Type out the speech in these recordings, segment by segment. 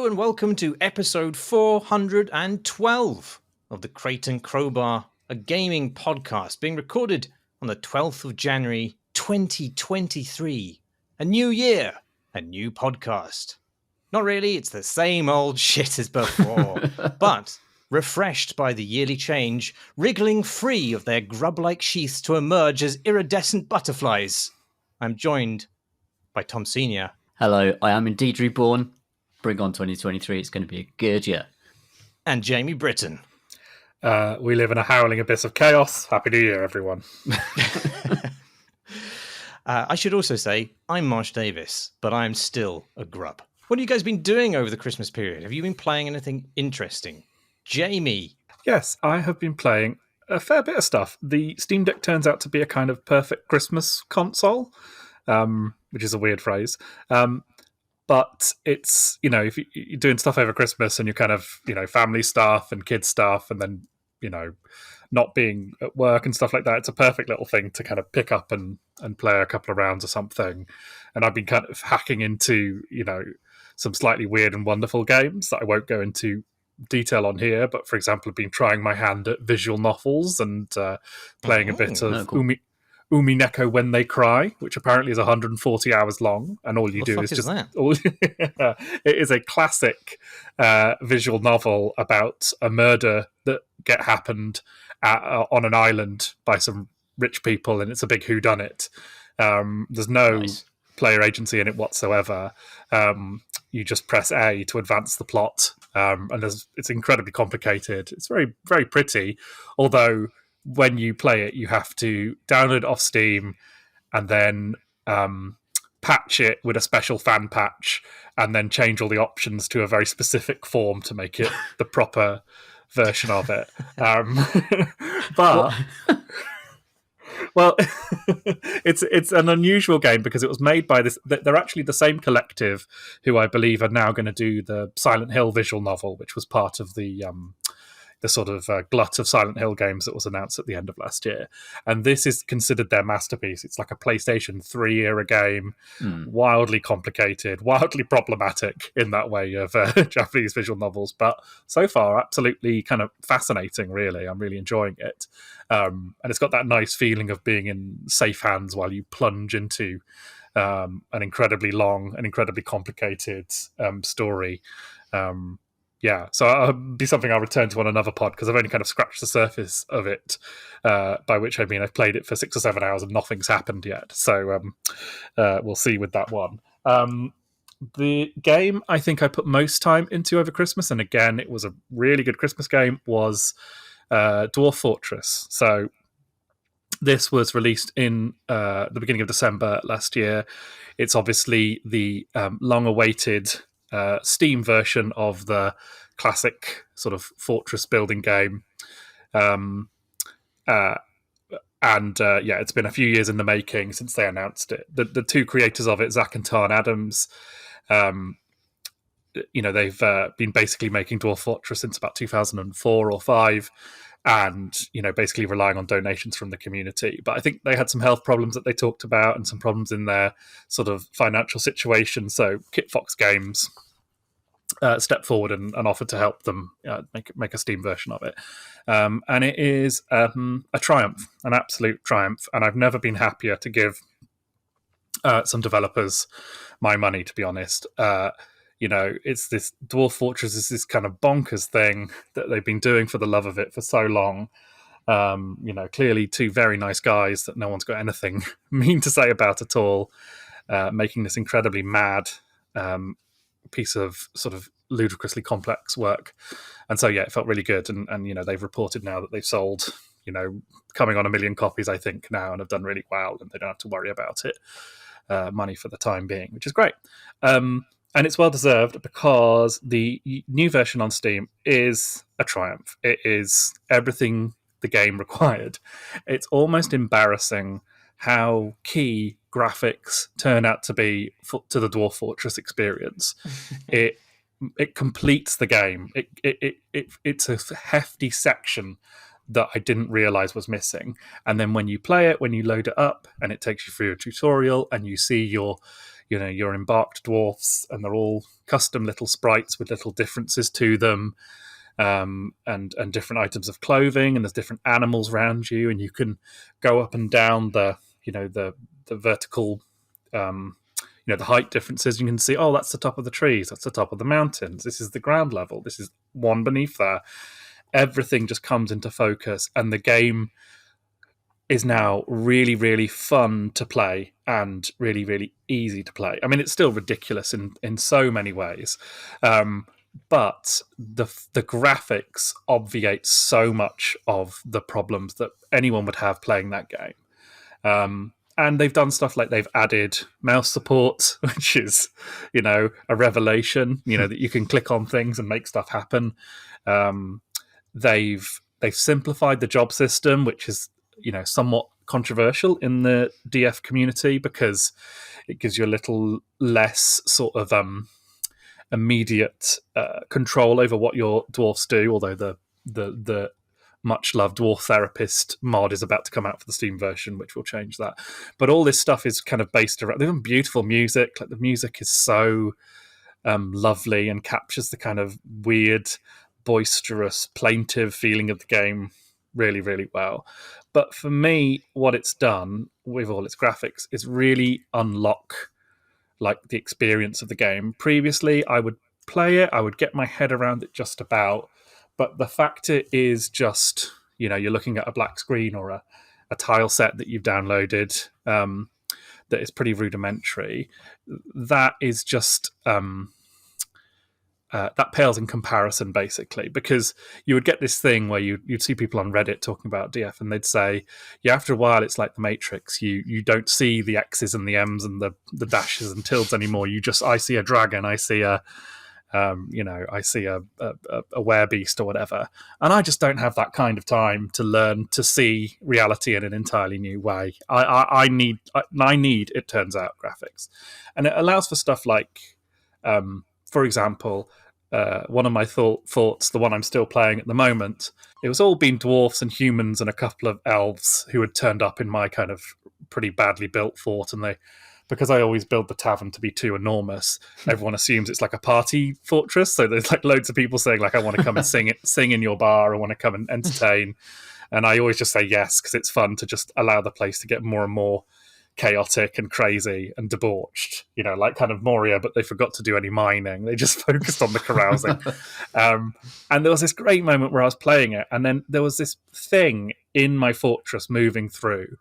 Hello and welcome to episode 412 of the Crate and Crowbar, a gaming podcast being recorded on the 12th of January 2023. A new year, a new podcast. Not really, it's the same old shit as before, but refreshed by the yearly change, wriggling free of their grub-like sheaths to emerge as iridescent butterflies. I'm joined by Tom Senior. Hello, I am indeed reborn. Bring on 2023, it's going to be a good year. And Jamie Britton. We live in a howling abyss of chaos. Happy New Year, everyone. I should also say, I'm Marsh Davis, but I'm still a grub. What have you guys been doing over the Christmas period? Have you been playing anything interesting? Jamie. Yes, I have been playing a fair bit of stuff. The Steam Deck turns out to be a kind of perfect Christmas console, which is a weird phrase. But it's, if you're doing stuff over Christmas and you're kind of, family stuff and kids stuff and then, not being at work and stuff like that, it's a perfect little thing to kind of pick up and play a couple of rounds or something. And I've been kind of hacking into, some slightly weird and wonderful games that I won't go into detail on here. But for example, I've been trying my hand at visual novels and playing a bit of Umineko When They Cry, which apparently is 140 hours long, and all you do is just... It is a classic visual novel about a murder that happened on an island by some rich people, and it's a big whodunit. There's no player agency in it whatsoever. You just press A to advance the plot, and it's incredibly complicated. It's very, very pretty, although... when you play it, you have to download it off Steam and then patch it with a special fan patch and then change all the options to a very specific form to make it the proper version of it. But... well, it's an unusual game because it was made by this... They're actually the same collective who I believe are now going to do the Silent Hill visual novel, which was part of the sort of glut of Silent Hill games that was announced at the end of last year. And this is considered their masterpiece. It's like a PlayStation 3 era game, wildly complicated, wildly problematic in that way of Japanese visual novels. But so far, absolutely kind of fascinating, really. I'm really enjoying it. And it's got that nice feeling of being in safe hands while you plunge into an incredibly long and incredibly complicated story. Yeah, so it'll be something I'll return to on another pod because I've only kind of scratched the surface of it, by which I mean I've played it for 6 or 7 hours and nothing's happened yet. So we'll see with that one. The game I think I put most time into over Christmas, and again, it was a really good Christmas game, was Dwarf Fortress. So this was released in the beginning of December last year. It's obviously the long-awaited... Steam version of the classic sort of fortress building game. It's been a few years in the making since they announced it. The two creators of it, Zach and Tarn Adams, they've been basically making Dwarf Fortress since about 2004 or 5, and basically relying on donations from the community. But I think they had some health problems that they talked about and some problems in their sort of financial situation. So Kit Fox Games stepped forward and offered to help them make a Steam version of it. And it is a triumph, an absolute triumph. And I've never been happier to give some developers my money, to be honest. It's this Dwarf Fortress is this kind of bonkers thing that they've been doing for the love of it for so long. Clearly two very nice guys that no one's got anything mean to say about at all, making this incredibly mad piece of sort of ludicrously complex work. And so, yeah, it felt really good. And they've reported now that they've sold, coming on 1 million copies, I think, now, and have done really well, and they don't have to worry about it, money for the time being, which is great. And it's well-deserved because the new version on Steam is a triumph. It is everything the game required. It's almost embarrassing how key graphics turn out to be to the Dwarf Fortress experience. It completes the game. It's a hefty section that I didn't realize was missing. And then when you play it, when you load it up and it takes you through a tutorial and you see your your embarked dwarfs, and they're all custom little sprites with little differences to them, and different items of clothing, and there's different animals around you, and you can go up and down the vertical, the height differences. You can see, oh, that's the top of the trees, that's the top of the mountains, this is the ground level, this is one beneath there. Everything just comes into focus, and the game is now really, really fun to play and really, really easy to play. I mean, it's still ridiculous in so many ways, but the graphics obviate so much of the problems that anyone would have playing that game. And they've done stuff like they've added mouse support, which is, a revelation, that you can click on things and make stuff happen. They've simplified the job system, which is, somewhat controversial in the DF community, because it gives you a little less sort of immediate control over what your dwarfs do, although the much loved Dwarf Therapist mod is about to come out for the Steam version, which will change that. But all this stuff is kind of based around, they have beautiful music. Like, the music is so lovely and captures the kind of weird, boisterous, plaintive feeling of the game really, really well. But for me, what it's done with all its graphics is really unlock like the experience of the game. Previously, I would play it, I would get my head around it just about, but the fact it is just, you're looking at a black screen or a tile set that you've downloaded that is pretty rudimentary, that is just that pales in comparison, basically, because you would get this thing where you'd see people on Reddit talking about DF, and they'd say, yeah, after a while it's like the Matrix. You don't see the X's and the M's and the dashes and tildes anymore. I see a dragon, I see a I see a werebeast or whatever, and I just don't have that kind of time to learn to see reality in an entirely new way. I need, it turns out, graphics, and it allows for stuff like, for example, one of my thoughts, the one I'm still playing at the moment, it was all been dwarfs and humans and a couple of elves who had turned up in my kind of pretty badly built fort, and because I always build the tavern to be too enormous, everyone assumes it's like a party fortress. So there's like loads of people saying like, I want to come and sing in your bar, I want to come and entertain. And I always just say yes, because it's fun to just allow the place to get more and more chaotic and crazy and debauched, like kind of Moria, but they forgot to do any mining. They just focused on the carousing. And there was this great moment where I was playing it, and then there was this thing in my fortress moving through.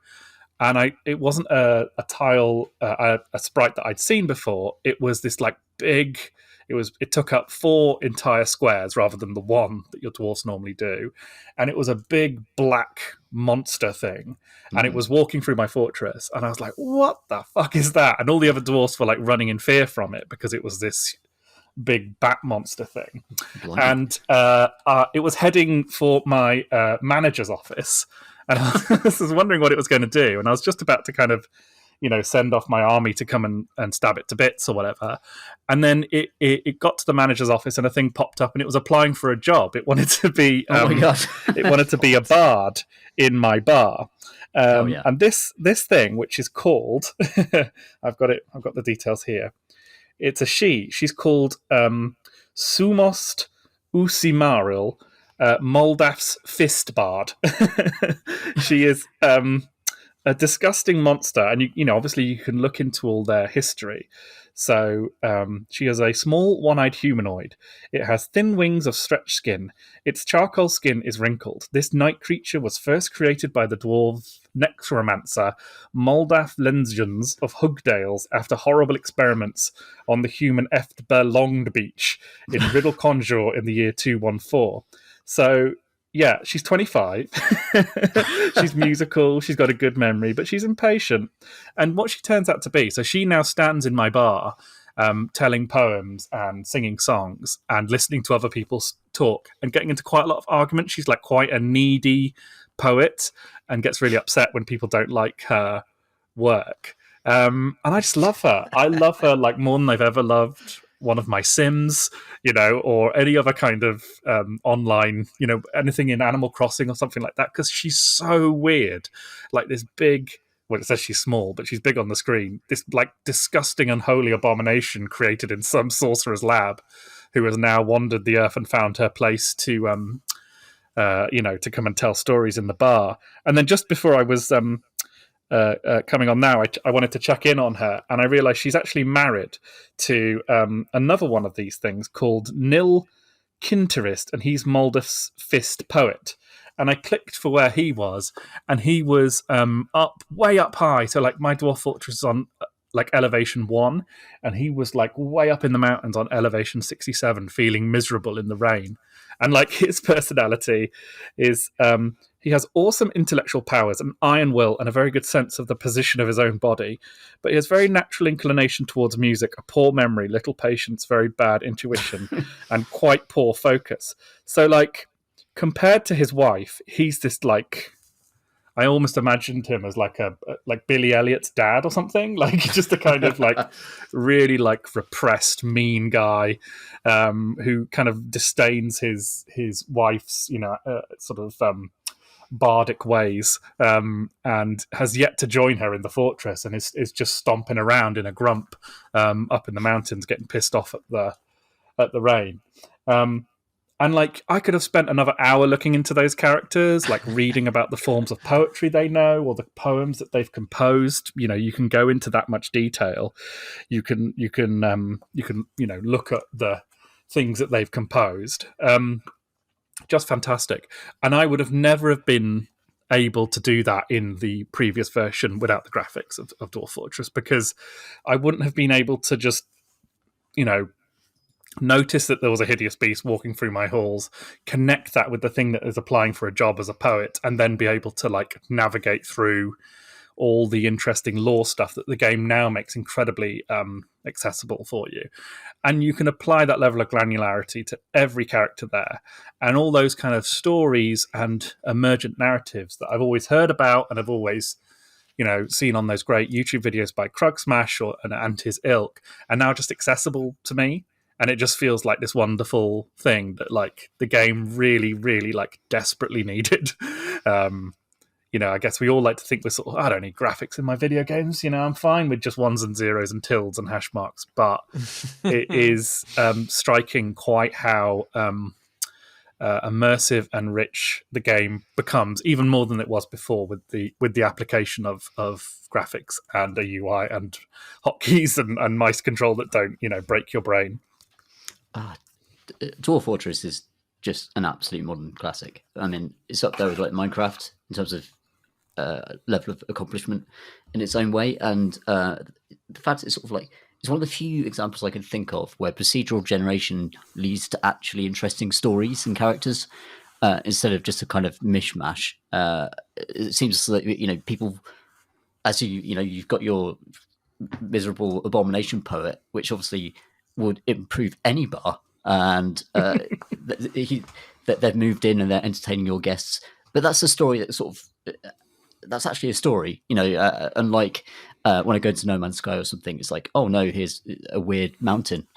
And it wasn't a tile, a sprite that I'd seen before. It was this like big. It took up 4 entire squares rather than the one that your dwarfs normally do, and it was a big black monster thing. And it was walking through my fortress, and I was like, "What the fuck is that?" And all the other dwarfs were like running in fear from it because it was this big bat monster thing. Blimey. And it was heading for my manager's office. And I was wondering what it was going to do. And I was just about to kind of, send off my army to come and stab it to bits or whatever. And then it got to the manager's office, and a thing popped up, and it was applying for a job. It wanted to be it wanted to be a bard in my bar. And this thing, which is called I've got the details here. It's a she. She's called Sumost Usimaril, Moldaf's Fist Bard. She is a disgusting monster, and obviously you can look into all their history. So she is a small one-eyed humanoid. It has thin wings of stretched skin. Its charcoal skin is wrinkled. This night creature was first created by the dwarf necromancer Moldaf Lengens of Hugdales after horrible experiments on the human Eftber Longed Beach in Riddle Conjure in the year 214. So, yeah, she's 25. She's musical. She's got a good memory, but she's impatient. And what she turns out to be, so she now stands in my bar telling poems and singing songs and listening to other people talk and getting into quite a lot of arguments. She's like quite a needy poet and gets really upset when people don't like her work. And I just love her. I love her like more than I've ever loved one of my Sims, or any other kind of online, anything in Animal Crossing or something like that, because she's so weird. Like this big well, it says she's small, but she's big on the screen. This like disgusting, unholy abomination created in some sorcerer's lab, who has now wandered the earth and found her place to, to come and tell stories in the bar. And then just before I was coming on now, I wanted to check in on her, and I realised she's actually married to another one of these things called Nil Kinterist, and he's Moldav's fist poet. And I clicked for where he was, and he was way up high. So like my Dwarf Fortress is on like elevation 1, and he was like way up in the mountains on elevation 67, feeling miserable in the rain. And like his personality is he has awesome intellectual powers, an iron will, and a very good sense of the position of his own body. But he has very natural inclination towards music, a poor memory, little patience, very bad intuition, and quite poor focus. So like compared to his wife, he's this like, I almost imagined him as like like Billy Elliot's dad or something, like just a kind of like really like repressed, mean guy who kind of disdains his wife's, sort of bardic ways, and has yet to join her in the fortress, and is just stomping around in a grump up in the mountains, getting pissed off at the rain. And like I could have spent another hour looking into those characters, like reading about the forms of poetry they know or the poems that they've composed. You can go into that much detail. You can look at the things that they've composed. Just fantastic. And I would have never have been able to do that in the previous version without the graphics of Dwarf Fortress, because I wouldn't have been able to just, notice that there was a hideous beast walking through my halls, connect that with the thing that is applying for a job as a poet, and then be able to like navigate through all the interesting lore stuff that the game now makes incredibly accessible for you. And you can apply that level of granularity to every character there, and all those kind of stories and emergent narratives that I've always heard about and I've always seen on those great YouTube videos by Smash and his ilk, are now just accessible to me. And it just feels like this wonderful thing that like the game really, really like desperately needed. I guess we all like to think we're sort of, I don't need graphics in my video games. I'm fine with just ones and zeros and tildes and hash marks. But it is striking quite how immersive and rich the game becomes, even more than it was before, with the application of graphics and a UI and hotkeys and mice control that don't break your brain. Dwarf Fortress is just an absolute modern classic. I mean, it's up there with like Minecraft in terms of level of accomplishment in its own way, and the fact it's sort of like it's one of the few examples I can think of where procedural generation leads to actually interesting stories and characters instead of just a kind of mishmash. It seems that people, as you've got your miserable abomination poet, which obviously would improve any bar, and that they've moved in and they're entertaining your guests. But that's a story that sort of that's actually a story, unlike when I go to No Man's Sky or something, it's like, oh no, here's a weird mountain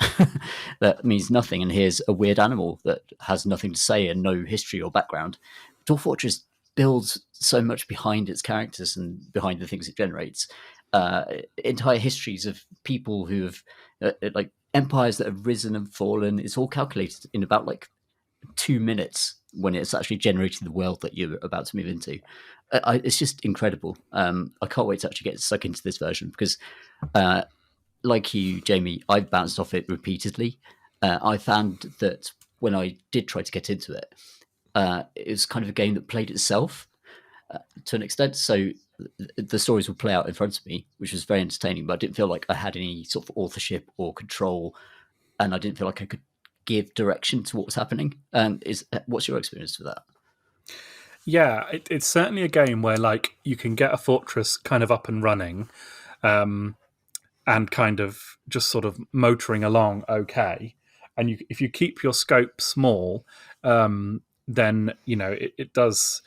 that means nothing, and here's a weird animal that has nothing to say and no history or background. Dwarf Fortress builds so much behind its characters and behind the things it generates. Entire histories of people who have like empires that have risen and fallen. It's all calculated in about like 2 minutes when it's actually generating the world that you're about to move into. It's just incredible. I can't wait to actually get stuck into this version because, like you, Jamie, I've bounced off it repeatedly. I found that when I did try to get into it, it was kind of a game that played itself to an extent. So the stories would play out in front of me, which was very entertaining, but I didn't feel like I had any sort of authorship or control, and I didn't feel like I could give direction to what was happening. And what's your experience with that? Yeah, it's certainly a game where like you can get a fortress kind of up and running, and kind of just sort of motoring along okay. And if you keep your scope small, then it does.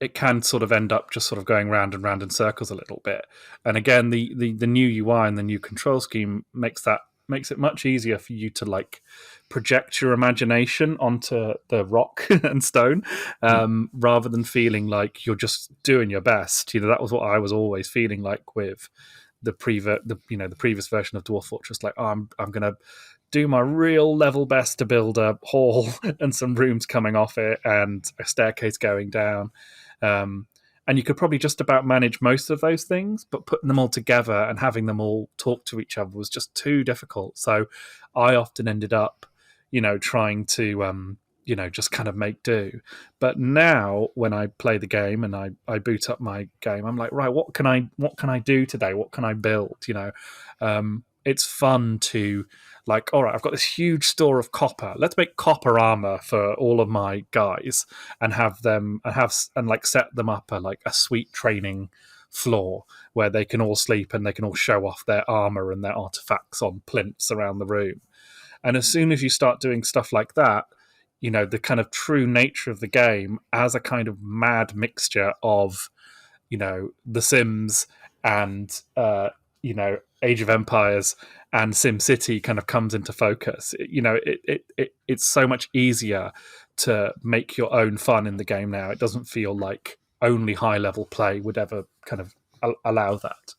It can sort of end up just sort of going round and round in circles a little bit. And again, the new UI and the new control scheme makes it much easier for you to like project your imagination onto the rock and stone, rather than feeling like you're just doing your best. That was what I was always feeling like with the previous version of Dwarf Fortress. Like, oh, I'm gonna do my real level best to build a hall and some rooms coming off it and a staircase going down. And you could probably just about manage most of those things, but putting them all together and having them all talk to each other was just too difficult. So I often ended up, trying to, just kind of make do. But now when I play the game and I boot up my game, I'm like, right, what can I do today? What can I build? It's fun to, like, all right, I've got this huge store of copper. Let's make copper armor for all of my guys and have them set them up a sweet training floor where they can all sleep and they can all show off their armor and their artifacts on plinths around the room. And as soon as you start doing stuff like that, the kind of true nature of the game as a kind of mad mixture of, The Sims and, Age of Empires and SimCity kind of comes into focus. It's so much easier to make your own fun in the game now. It doesn't feel like only high level play would ever kind of allow that.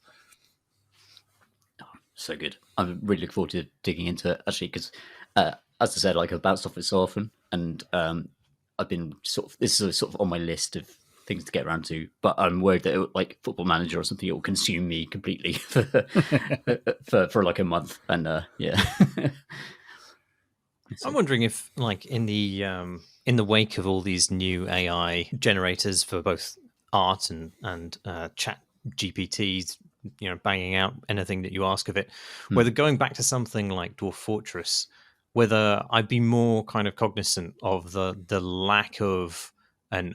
Oh, so good. I'm really looking forward to digging into it, actually, because as I said, like, I've bounced off it so often, and I've been this is sort of on my list of things to get around to, but I'm worried that like Football Manager or something, it will consume me completely for like a month. And yeah. I'm wondering if, like, in the wake of all these new AI generators for both art and chat GPTs, banging out anything that you ask of it, whether going back to something like Dwarf Fortress, whether I'd be more kind of cognizant of the lack of an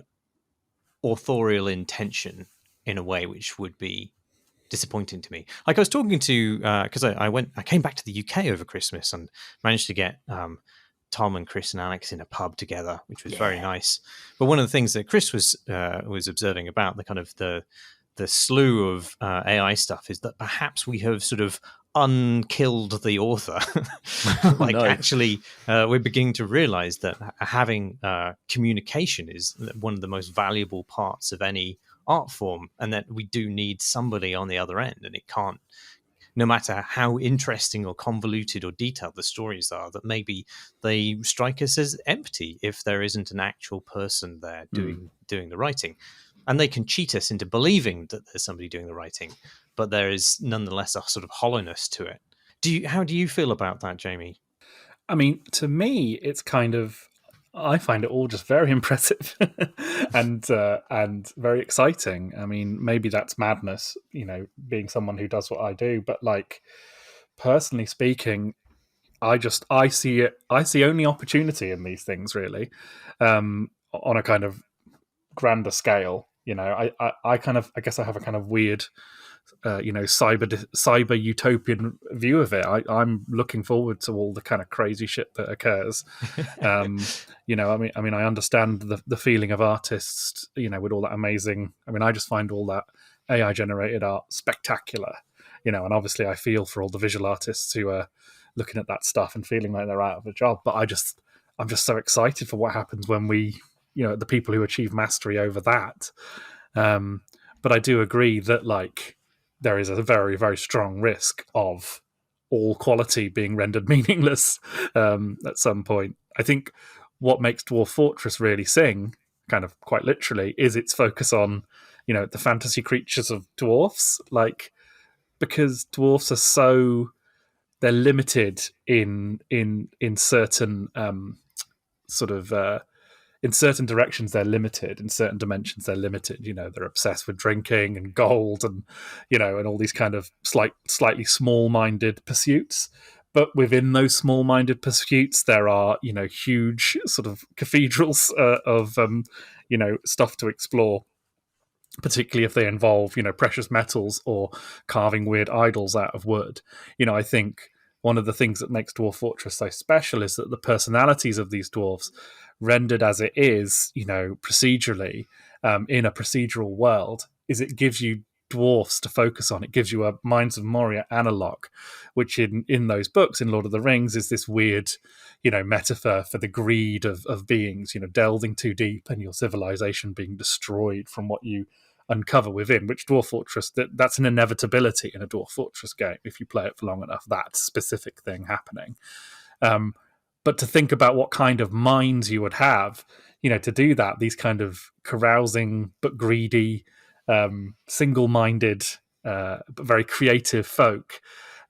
authorial intention in a way which would be disappointing to me. Like, I was talking to because I came back to the UK over Christmas and managed to get Tom and Chris and Alex in a pub together, which was very nice. But one of the things that Chris was observing about the kind of the slew of AI stuff is that perhaps we have sort of unkilled the author. Actually, we're beginning to realize that having communication is one of the most valuable parts of any art form, and that we do need somebody on the other end, and it can't, no matter how interesting or convoluted or detailed the stories are, that maybe they strike us as empty if there isn't an actual person there doing the writing. And they can cheat us into believing that there's somebody doing the writing, but there is nonetheless a sort of hollowness to it. How do you feel about that, Jamie? I mean, to me, it's kind of, I find it all just very impressive and very exciting. I mean, maybe that's madness, being someone who does what I do, but like, personally speaking, I see only opportunity in these things, really, on a kind of grander scale. I guess I have a kind of weird, cyber utopian view of it. I'm looking forward to all the kind of crazy shit that occurs. I mean, I understand the feeling of artists, with all that amazing. I mean, I just find all that AI generated art spectacular, and obviously I feel for all the visual artists who are looking at that stuff and feeling like they're out of a job. But I'm just so excited for what happens when we, the people who achieve mastery over that. But I do agree that, like, there is a very, very strong risk of all quality being rendered meaningless at some point. I think what makes Dwarf Fortress really sing, kind of quite literally, is its focus on, the fantasy creatures of dwarfs. Like, because dwarfs are they're limited in certain in certain directions. They're limited in certain dimensions. They're limited. They're obsessed with drinking and gold and and all these kind of slightly small-minded pursuits. But within those small-minded pursuits, there are huge sort of cathedrals of stuff to explore, particularly if they involve precious metals or carving weird idols out of wood. I think one of the things that makes Dwarf Fortress so special is that the personalities of these dwarves, rendered as it is, procedurally, in a procedural world, is it gives you dwarfs to focus on. It gives you a Mines of Moria analog, which in those books in Lord of the Rings is this weird, metaphor for the greed of beings, delving too deep and your civilization being destroyed from what you uncover within, which Dwarf Fortress, that's an inevitability in a Dwarf Fortress game if you play it for long enough, that specific thing happening. But to think about what kind of minds you would have, to do that, these kind of carousing but greedy, single-minded, but very creative folk,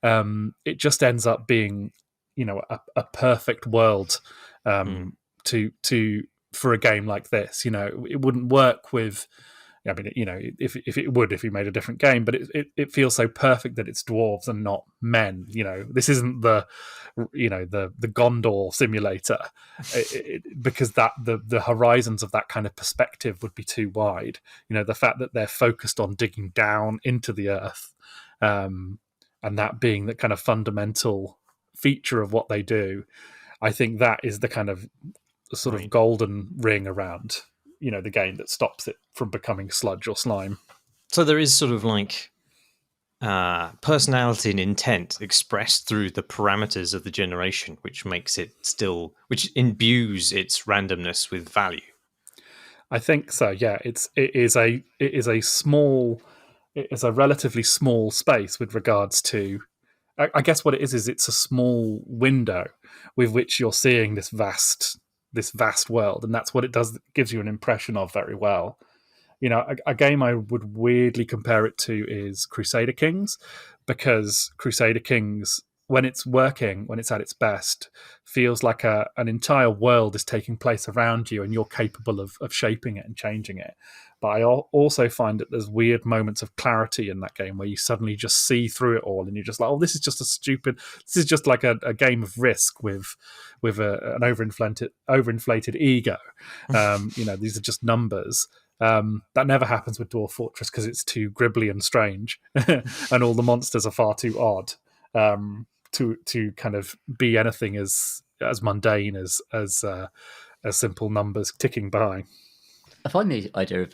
it just ends up being, a perfect world to for a game like this. It wouldn't work with. I mean, if it would, if you made a different game, but it feels so perfect that it's dwarves and not men. This isn't the Gondor simulator, because the horizons of that kind of perspective would be too wide. The fact that they're focused on digging down into the earth, and that being the kind of fundamental feature of what they do, I think that is the kind of sort of golden ring around the game that stops it from becoming sludge or slime. So there is sort of like personality and intent expressed through the parameters of the generation, which makes it which imbues its randomness with value. I think so. Yeah, it is a relatively small space with regards to. I guess what it is it's a small window with which you're seeing this vast world, and that's what it does. It gives you an impression of very well. A game I would weirdly compare it to is Crusader Kings, because Crusader Kings, when it's working, when it's at its best, feels like an entire world is taking place around you, and you're capable of shaping it and changing it. But I also find that there's weird moments of clarity in that game where you suddenly just see through it all, and you're just like, oh, this is just like a game of Risk with an overinflated ego. These are just numbers. That never happens with Dwarf Fortress because it's too gribbly and strange, and all the monsters are far too odd to kind of be anything as mundane as simple numbers ticking by. I find the idea of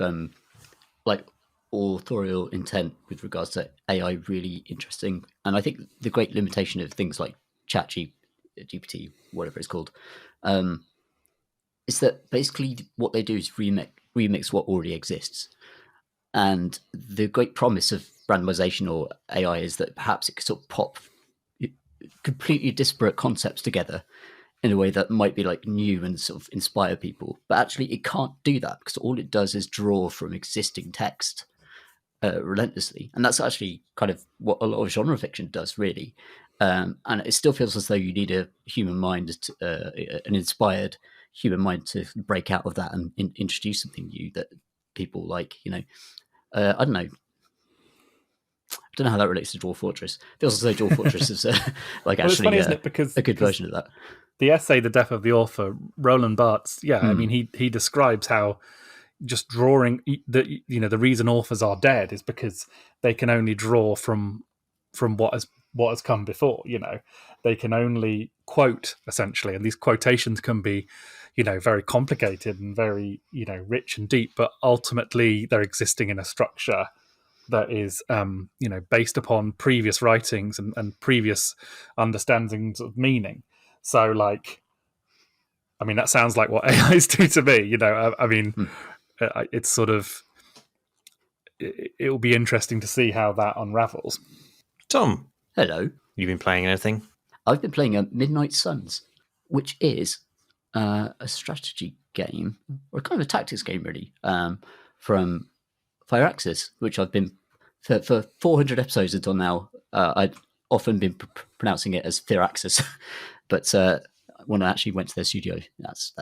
authorial intent with regards to AI really interesting, and I think the great limitation of things like ChatGPT, whatever it's called, is that basically what they do is remix what already exists. And the great promise of randomization or AI is that perhaps it could sort of pop completely disparate concepts together in a way that might be like new and sort of inspire people. But actually it can't do that, because all it does is draw from existing text relentlessly. And that's actually kind of what a lot of genre fiction does, really. And it still feels as though you need a human mind, an inspired human mind, to break out of that and introduce something new that people like. I don't know. I don't know how that relates to Dwarf Fortress. It feels as though Dwarf Fortress is actually funny, isn't it? Because a good version of that. The essay, The Death of the Author, Roland Barthes, I mean, he describes how just drawing the reason authors are dead is because they can only draw from what has come before. They can only quote, essentially, and these quotations can be very complicated and very rich and deep, but ultimately they're existing in a structure that is based upon previous writings and previous understandings of meaning. So that sounds like what AIs do to me. It's sort of, it will be interesting to see how that unravels. Tom, hello. You've been playing anything? I've been playing Midnight Suns, which is a strategy game, or kind of a tactics game, really, from Firaxis, which I've been for 400 episodes until now. I'd often been pronouncing it as Firaxis, but when I actually went to their studio, it's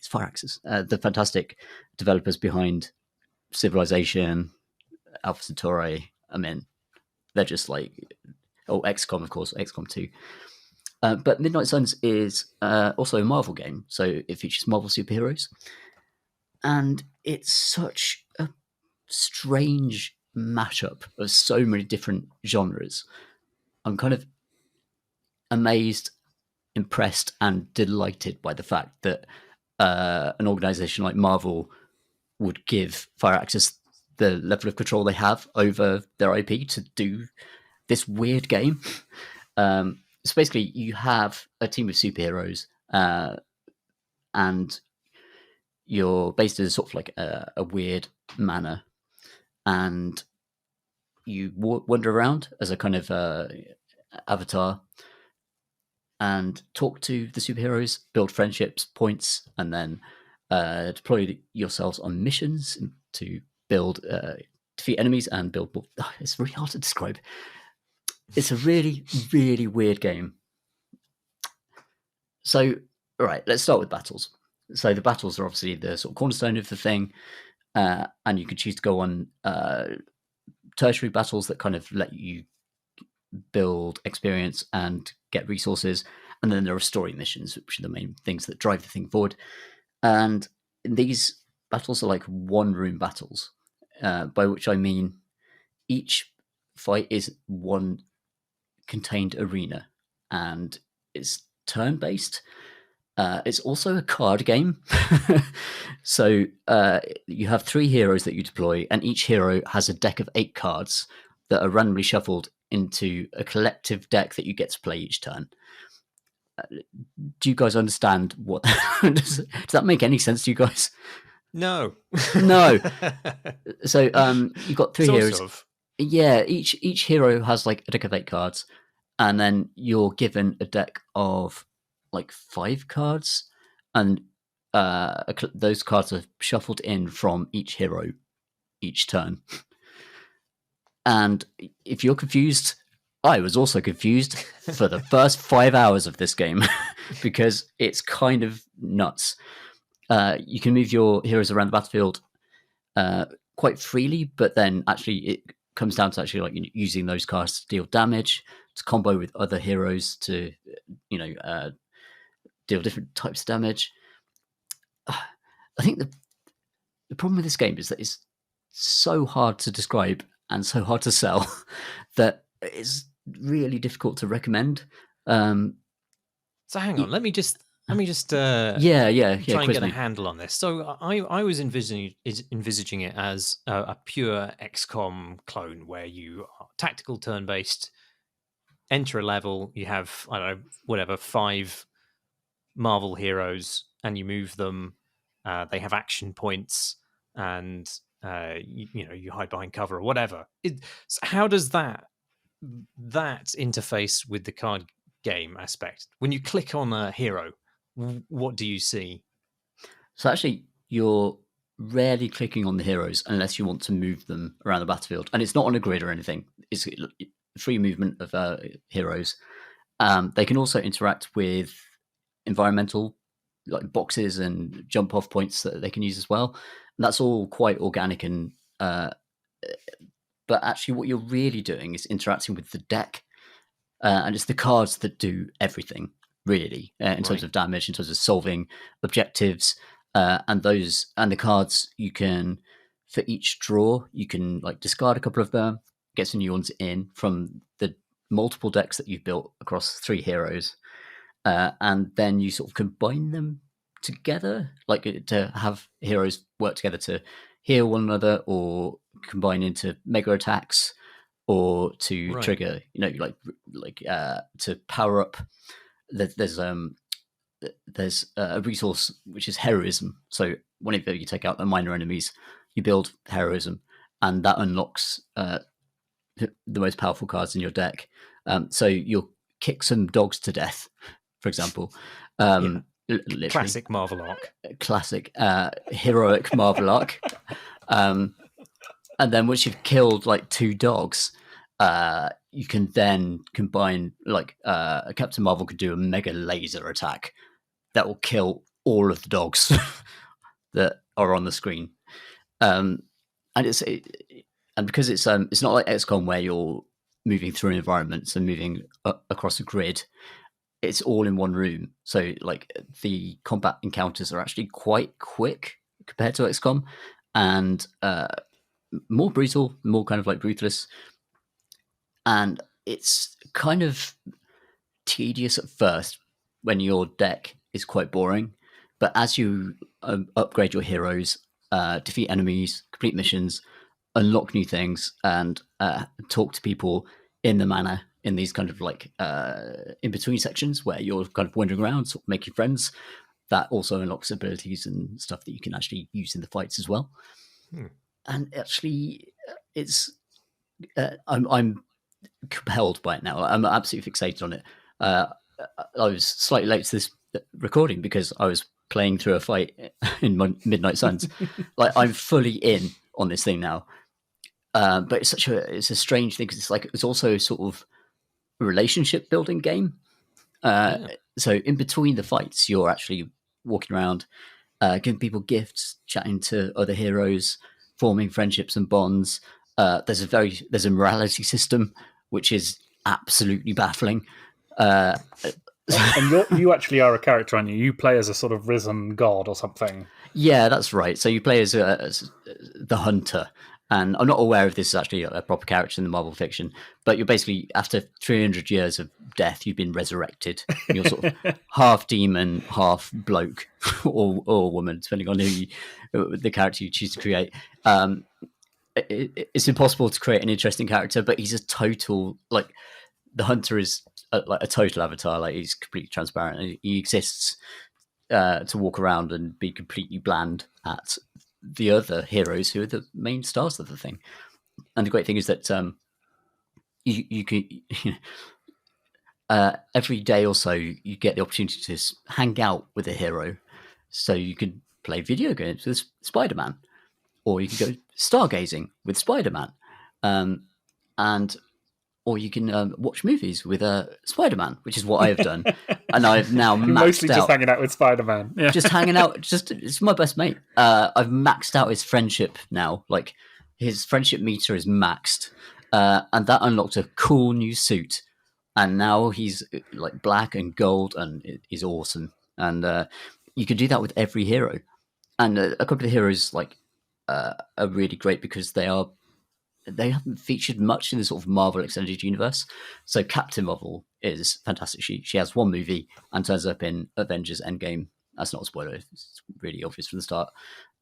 Firaxis. The fantastic developers behind Civilization, Alpha Centauri. I mean, they're just like, XCOM, of course, XCOM 2. But Midnight Suns is also a Marvel game, so it features Marvel superheroes. And it's such a strange mashup of so many different genres. I'm kind of amazed, impressed, and delighted by the fact that an organization like Marvel would give Firaxis the level of control they have over their IP to do this weird game. So basically, you have a team of superheroes, and you're based in sort of like a weird manor, and you wander around as a kind of avatar and talk to the superheroes, build friendships, points, and then deploy yourselves on missions to build, defeat enemies and build more. Oh, it's really hard to describe. It's a really, really weird game. So, all right, let's start with battles. So the battles are obviously the sort of cornerstone of the thing, and you can choose to go on tertiary battles that kind of let you build experience and get resources, and then there are story missions, which are the main things that drive the thing forward. And these battles are like one-room battles, by which I mean each fight is one contained arena, and it's turn-based. It's also a card game. So you have 3 heroes that you deploy, and each hero has a deck of 8 cards that are randomly shuffled into a collective deck that you get to play each turn. Do you guys understand what? Does that make any sense to you guys? No. No. So you've got 3 Sort heroes. of. Yeah, each hero has like a deck of 8 cards, and then you're given a deck of like 5 cards, and those cards are shuffled in from each hero each turn. And if you're confused, I was also confused for the first 5 hours of this game because it's kind of nuts. You can move your heroes around the battlefield quite freely, but then actually it comes down to actually like using those cards to deal damage, to combo with other heroes to, deal different types of damage. I think the problem with this game is that it's so hard to describe and so hard to sell that it's really difficult to recommend. So hang on, let me just yeah, try and quiz get a me. handle on this. So I was envisaging it as a pure XCOM clone where you are tactical turn-based, enter a level, you have, I don't know, whatever, 5 Marvel heroes, and you move them. They have action points, and you hide behind cover or whatever. So how does that interface with the card game aspect? When you click on a hero, what do you see? So actually, you're rarely clicking on the heroes unless you want to move them around the battlefield, and it's not on a grid or anything. It's free movement of heroes. They can also interact with environmental like boxes and jump off points that they can use as well. And that's all quite organic, and but actually what you're really doing is interacting with the deck, and it's the cards that do everything really, in terms of damage, in terms of solving objectives, and the cards you can, for each draw, you can like discard a couple of them, get some new ones in from the multiple decks that you've built across 3 heroes. And then you sort of combine them together, like to have heroes work together to heal one another, or combine into mega attacks, or to trigger, to power up. There's a resource which is heroism. So whenever you take out the minor enemies, you build heroism, and that unlocks the most powerful cards in your deck. So you'll kick some dogs to death, for example. Classic Marvel arc. Classic heroic Marvel arc. And then once you've killed like 2 dogs, you can then combine, like Captain Marvel could do a mega laser attack that will kill all of the dogs that are on the screen. And because it's not like XCOM where you're moving through environments and moving across a grid. It's all in one room, so like the combat encounters are actually quite quick compared to XCOM, and more brutal, more kind of like ruthless, and it's kind of tedious at first when your deck is quite boring, but as you upgrade your heroes, defeat enemies, complete missions, unlock new things and talk to people in the manor in these kind of like in between sections where you're kind of wandering around, sort of making friends. That also unlocks abilities and stuff that you can actually use in the fights as well. And actually, it's I'm compelled by it now. I'm absolutely fixated on it. I was slightly late to this recording because I was playing through a fight in Midnight Suns. Like, I'm fully in on this thing now. But it's a strange thing because it's also sort of a relationship building game. So in between the fights, you're actually walking around, giving people gifts, chatting to other heroes, forming friendships and bonds. There's a morality system which is absolutely baffling. And you actually are a character, aren't you? You play as a sort of risen god or something. Yeah, that's right. So you play as the hunter. And I'm not aware if this is actually a proper character in the Marvel fiction, but you're basically, after 300 years of death, you've been resurrected. You're sort of half demon, half bloke, or woman, depending on the character you choose to create. It's impossible to create an interesting character, but he's a total, like, the hunter is like a total avatar. Like, he's completely transparent. He exists to walk around and be completely bland at the other heroes who are the main stars of the thing. And the great thing is that you can every day or so you get the opportunity to hang out with a hero. So you can play video games with Spider-Man, or you can go stargazing with Spider-Man, or you can watch movies with Spider-Man, which is what I have done. And I've now maxed mostly out. Just hanging out with Spider-Man. Yeah. Just hanging out. It's my best mate. I've maxed out his friendship now. Like, his friendship meter is maxed. And that unlocked a cool new suit. And now he's like black and gold and is awesome. And you can do that with every hero. And a couple of heroes are really great because they haven't featured much in the sort of Marvel Extended Universe. So Captain Marvel is fantastic. She has one movie and turns up in Avengers Endgame. That's not a spoiler. It's really obvious from the start.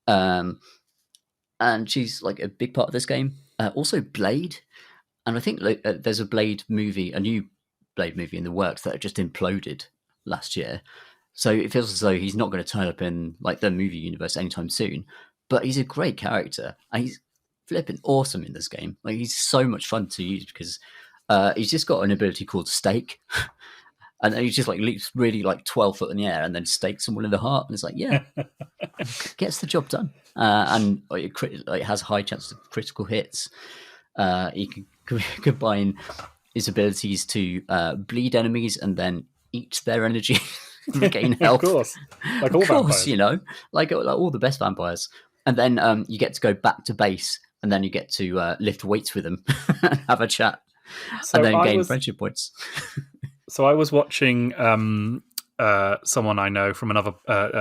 And she's like a big part of this game. Also Blade. And I think there's a new Blade movie in the works that just imploded last year. So it feels as though he's not going to turn up in like the movie universe anytime soon. But he's a great character. And he's flipping awesome in this game. Like, he's so much fun to use because he's just got an ability called stake, and then he just like leaps really like 12 foot in the air and then stakes someone in the heart, and it's like, yeah, gets the job done. And it has high chance of critical hits. He can combine his abilities to bleed enemies and then eat their energy to regain health. Of course, like all vampires. You know, like all the best vampires. And then you get to go back to base, and then you get to lift weights with them and have a chat, and then gain friendship points. So I was watching someone I know from another,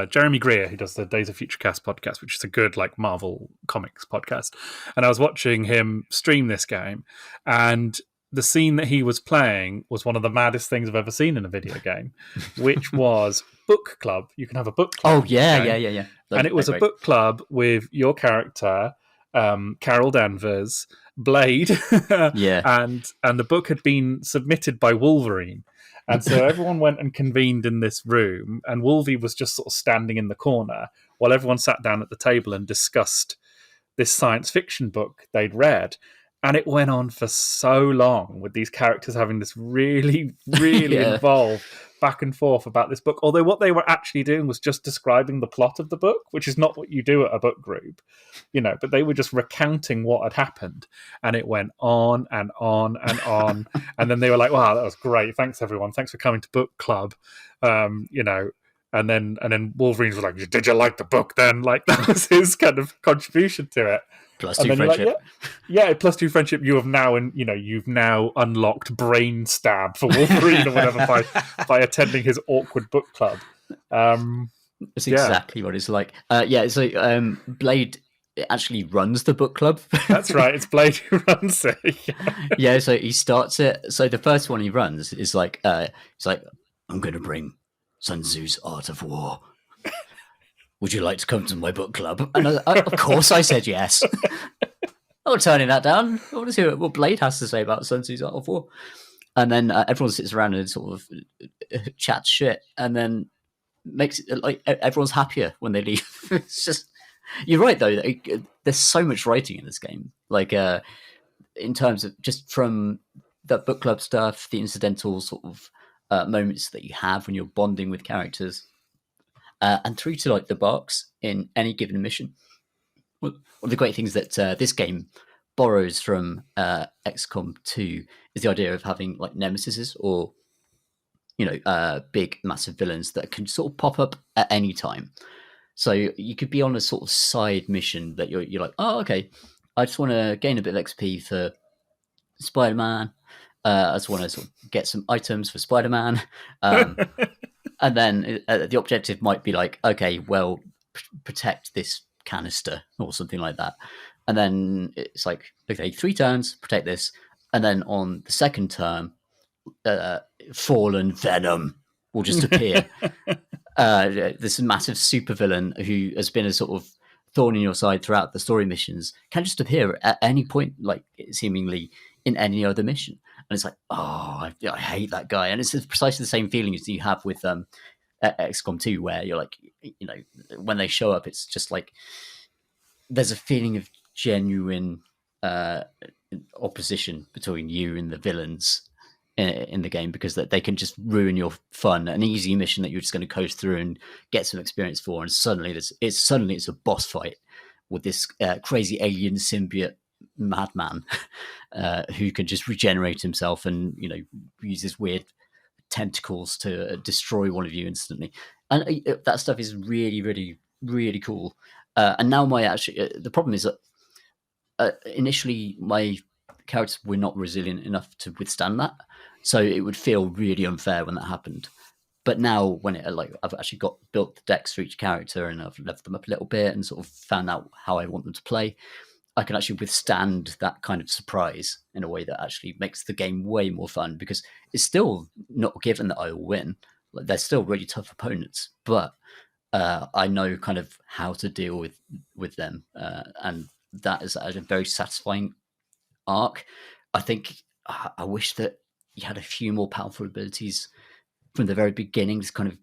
Jeremy Greer, who does the Days of Future Cast podcast, which is a good like Marvel comics podcast. And I was watching him stream this game, and the scene that he was playing was one of the maddest things I've ever seen in a video game, which was book club. You can have a book club. Oh, yeah. And it was a book club with your character, Carol Danvers, Blade, and the book had been submitted by Wolverine. And so everyone went and convened in this room, and Wolvie was just sort of standing in the corner while everyone sat down at the table and discussed this science fiction book they'd read. And it went on for so long with these characters having this really, really involved back and forth about this book. Although what they were actually doing was just describing the plot of the book, which is not what you do at a book group, you know, but they were just recounting what had happened. And it went on and on and on. And then they were like, wow, that was great. Thanks, everyone. Thanks for coming to book club. You know, and then Wolverine was like, did you like the book then? Like, that was his kind of contribution to it. +2 friendship. Like, yeah, +2 friendship. You have now, you've now unlocked brain stab for Wolverine or whatever by attending his awkward book club. That's exactly what it's like. So Blade actually runs the book club. That's right. It's Blade who runs it. Yeah. So he starts it. So the first one he runs is like, he's like, I'm going to bring Sun Tzu's Art of War. Would you like to come to my book club? And of course I said yes. not turning that down. I want to see what Blade has to say about Sun Tzu's Art of War. And then everyone sits around and sort of chats shit, and then makes it like everyone's happier when they leave. It's just, you're right though. There's so much writing in this game, like in terms of just from the book club stuff, the incidental sort of moments that you have when you're bonding with characters, and through to like the barks in any given mission. One of the great things that this game borrows from XCOM 2 is the idea of having like nemesises, or big massive villains that can sort of pop up at any time. So you could be on a sort of side mission that you're like, oh, okay, I just want to gain a bit of XP for Spider-Man. I just want to sort of get some items for Spider-Man. And then the objective might be like, okay, well, protect this canister or something like that. And then it's like, okay, 3 turns, protect this. And then on the second turn, fallen Venom will just appear. This massive supervillain who has been a sort of thorn in your side throughout the story missions can just appear at any point, like seemingly in any other mission. And it's like, oh, I hate that guy. And it's precisely the same feeling as you have with XCOM 2, where you're like, when they show up, it's just like there's a feeling of genuine opposition between you and the villains in the game, because they can just ruin your fun. An easy mission that you're just going to coast through and get some experience for, and suddenly it's a boss fight with this crazy alien symbiote madman who can just regenerate himself and use his weird tentacles to destroy one of you instantly. And that stuff is really, really, really cool. And now the problem is that initially my characters were not resilient enough to withstand that, so it would feel really unfair when that happened. But now when I've actually built the decks for each character, and I've left them up a little bit and sort of found out how I want them to play, I can actually withstand that kind of surprise in a way that actually makes the game way more fun, because it's still not given that I will win. Like, they're still really tough opponents, but I know kind of how to deal with them, and that is a very satisfying arc. I think I wish that you had a few more powerful abilities from the very beginning to kind of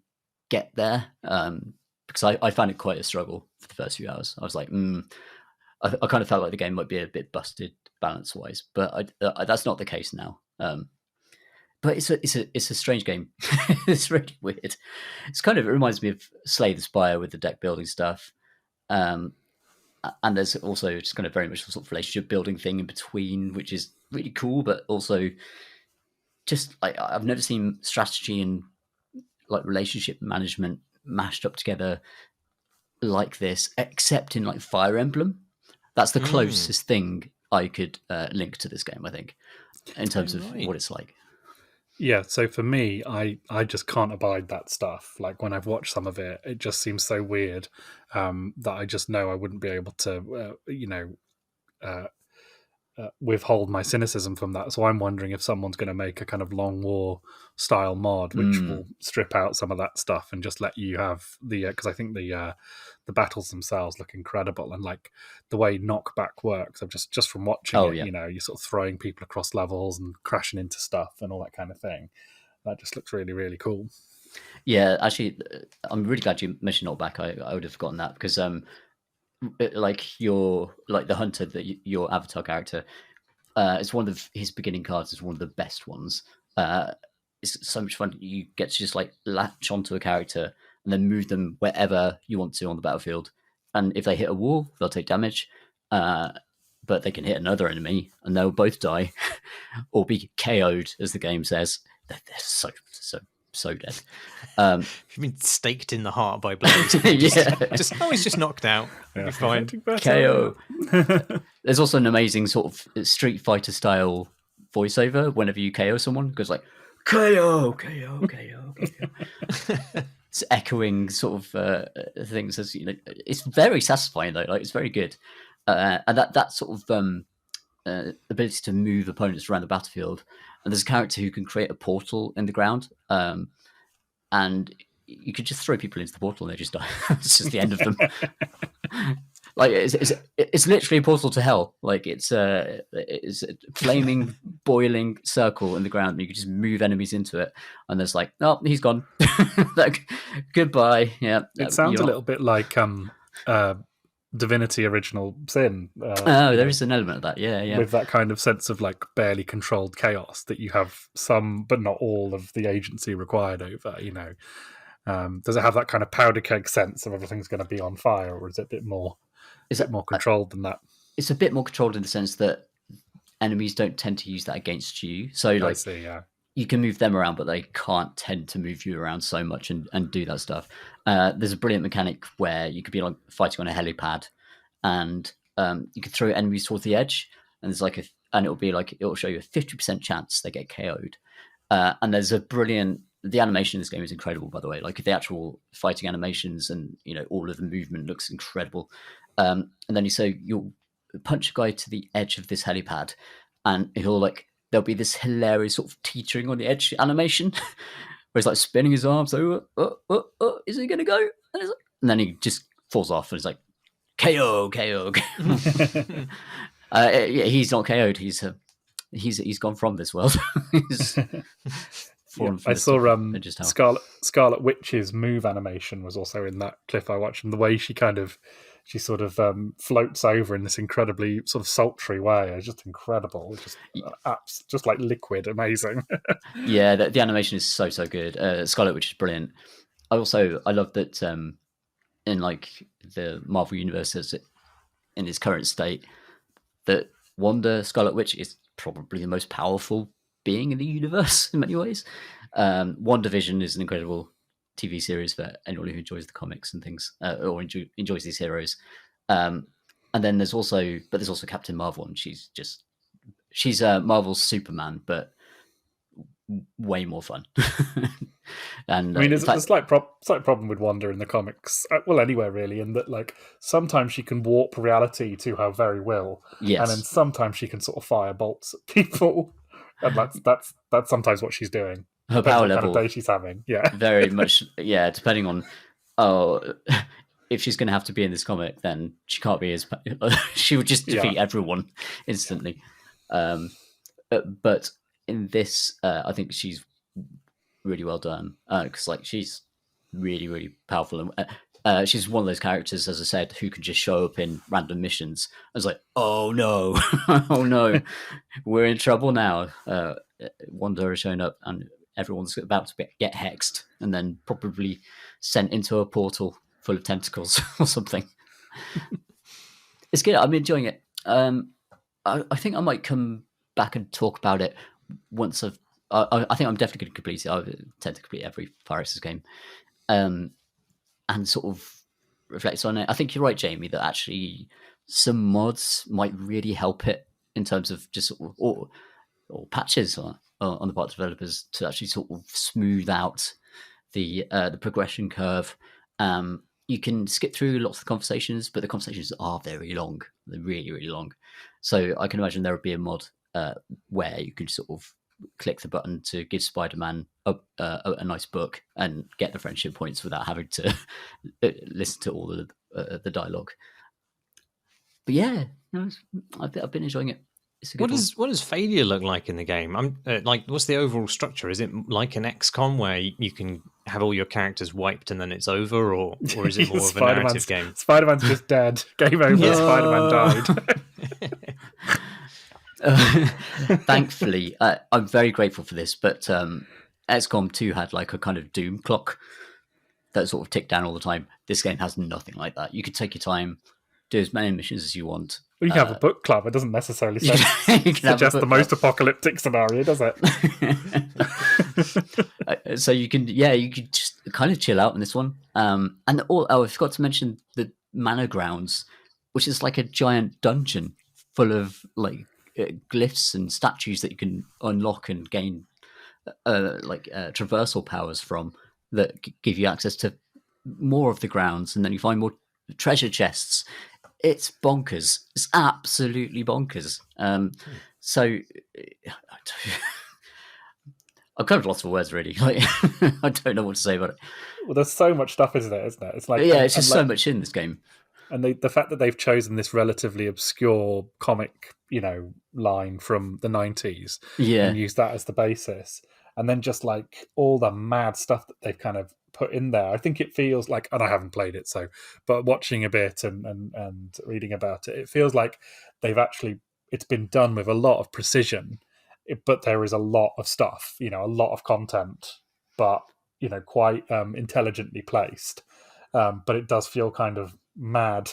get there, because I found it quite a struggle for the first few hours. I was like, I kind of felt like the game might be a bit busted balance wise, but that's not the case now. But it's a strange game. It's really weird. It reminds me of Slay the Spire with the deck building stuff. And there's also just kind of very much a sort of relationship building thing in between, which is really cool, but also just like I've never seen strategy and like relationship management mashed up together like this, except in like Fire Emblem. That's the closest thing I could link to this game, I think, in terms of what it's like. Yeah, so for me, I just can't abide that stuff. Like when I've watched some of it, it just seems so weird that I just know I wouldn't be able to, withhold my cynicism from that. So I'm wondering if someone's going to make a kind of Long War style mod, which will strip out some of that stuff and just let you have the, because I think the battles themselves look incredible, and like the way knockback works, I've just from watching it, you're sort of throwing people across levels and crashing into stuff and all that kind of thing. That just looks really, really cool. Yeah, actually, I'm really glad you mentioned knockback. I would have forgotten that, because like the hunter, that your avatar character, it's one of his beginning cards is one of the best ones. It's so much fun. You get to just like latch onto a character and then move them wherever you want to on the battlefield. And if they hit a wall, they'll take damage. But they can hit another enemy and they'll both die or be KO'd, as the game says. They're so dead. You've been staked in the heart by blades. He's just knocked out. You're fine. KO. There's also an amazing sort of Street Fighter style voiceover whenever you KO someone. It goes like, KO, KO, KO, KO. It's echoing sort of things. As it's very satisfying though. Like, it's very good. And that sort of ability to move opponents around the battlefield. And there's a character who can create a portal in the ground, and you could just throw people into the portal and they just die. It's just the end of them. Like it's literally a portal to hell. Like it's a flaming, boiling circle in the ground, and you can just move enemies into it. And there's like, oh, he's gone. Like, goodbye. Yeah, It sounds a little bit like Divinity Original Sin. There is an element of that. Yeah. With that kind of sense of like barely controlled chaos that you have some, but not all of the agency required over. Does it have that kind of powder keg sense of everything's going to be on fire, or is it a bit more? Is it more controlled than that? It's a bit more controlled in the sense that enemies don't tend to use that against you. So like, you can move them around, but they can't tend to move you around so much and do that stuff. There's a brilliant mechanic where you could be like fighting on a helipad, and you could throw enemies towards the edge, and there's like it'll show you a 50% chance they get KO'd. And there's a brilliant. The animation in this game is incredible, by the way. Like the actual fighting animations and all of the movement looks incredible. And then you'll punch a guy to the edge of this helipad, and there'll be this hilarious sort of teetering on the edge animation where he's like spinning his arms. So, is he going to go? And then he just falls off and it's like, KO. He's not KO'd. He's gone from this world. I saw Scarlet Witch's move animation was also in that clip I watched, and the way she sort of floats over in this incredibly sort of sultry way is just incredible. Just like liquid, amazing. Yeah, the animation is so good. Scarlet Witch is brilliant. I love that in like the Marvel universe in its current state, that Wanda Scarlet Witch is probably the most powerful being in the universe in many ways. WandaVision is an incredible TV series for anyone who enjoys the comics and things, or enjoys these heroes. And then there's also Captain Marvel, and she's Marvel's Superman, but way more fun. And I mean, it's a slight problem with Wanda in the comics, well, anywhere really, in that like sometimes she can warp reality to her very will, yes, and then sometimes she can sort of fire bolts at people, and that's sometimes what she's doing. Her power level, kind of day she's having, very much, depending on if she's going to have to be in this comic, then she can't be as she would just defeat everyone instantly. But in this, I think she's really well done, because like she's really, really powerful, and she's one of those characters, as I said, who can just show up in random missions. I was like, oh no, oh no, we're in trouble now. Wanda has shown up, and everyone's about to get hexed, and then probably sent into a portal full of tentacles or something. It's good. I'm enjoying it. I think I might come back and talk about it once I think I'm definitely going to complete it. I tend to complete every Fire Access game, and sort of reflect on it. I think you're right, Jamie, that actually some mods might really help it in terms of just sort of, or patches on the part of developers to actually sort of smooth out the progression curve. You can skip through lots of conversations, but the conversations are very long. They're really, really long. So I can imagine there would be a mod where you can sort of click the button to give Spider-Man a nice book and get the friendship points without having to listen to all the dialogue. But yeah, I've been enjoying it. What does failure look like in the game? I'm like, what's the overall structure? Is it like an XCOM where you can have all your characters wiped and then it's over, or is it more of a narrative game? Spider-Man's just dead. Game over. Spider-Man died. Thankfully, I'm very grateful for this. But XCOM 2 had like a kind of doom clock that sort of ticked down all the time. This game has nothing like that. You could take your time, do as many missions as you want. Well, you can have a book club. It doesn't necessarily suggest the most apocalyptic scenario, does it? So you can just kind of chill out in this one. I forgot to mention the Manor Grounds, which is like a giant dungeon full of like glyphs and statues that you can unlock and gain traversal powers from that give you access to more of the grounds, and then you find more treasure chests. It's bonkers. It's absolutely bonkers. So I'm kind of lost for words, really. Like, I don't know what to say about it. Well, there's so much stuff, isn't it? It's like it's just so much in this game. And the fact that they've chosen this relatively obscure comic, line from the 90s Yeah. and used that as the basis, and then just like all the mad stuff that they've kind of put in there, I think it feels like, and I haven't played it, but watching a bit and reading about it, it feels like it's been done with a lot of precision, but there is a lot of stuff, a lot of content, but quite intelligently placed. But it does feel kind of mad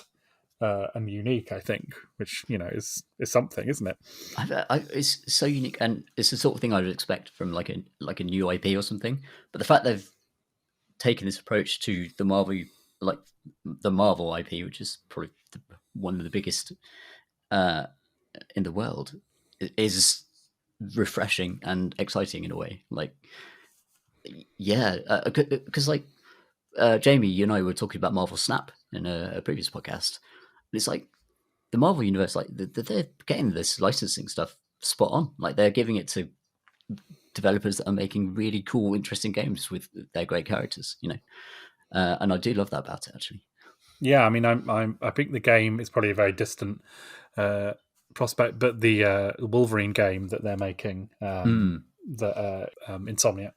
and unique, I think, which is something, isn't it? It's so unique, and it's the sort of thing I would expect from like a new IP or something. But the fact they've taken this approach to the Marvel IP, which is probably one of the biggest in the world, is refreshing and exciting in a way. Like, yeah, because Jamie, you and I were talking about Marvel Snap in a previous podcast. It's like the Marvel universe, like they're getting this licensing stuff spot on. Like they're giving it to developers that are making really cool, interesting games with their great characters. And I do love that about it, actually. Yeah, I mean, I think the game is probably a very distant prospect, but the Wolverine game that they're making, that Insomniac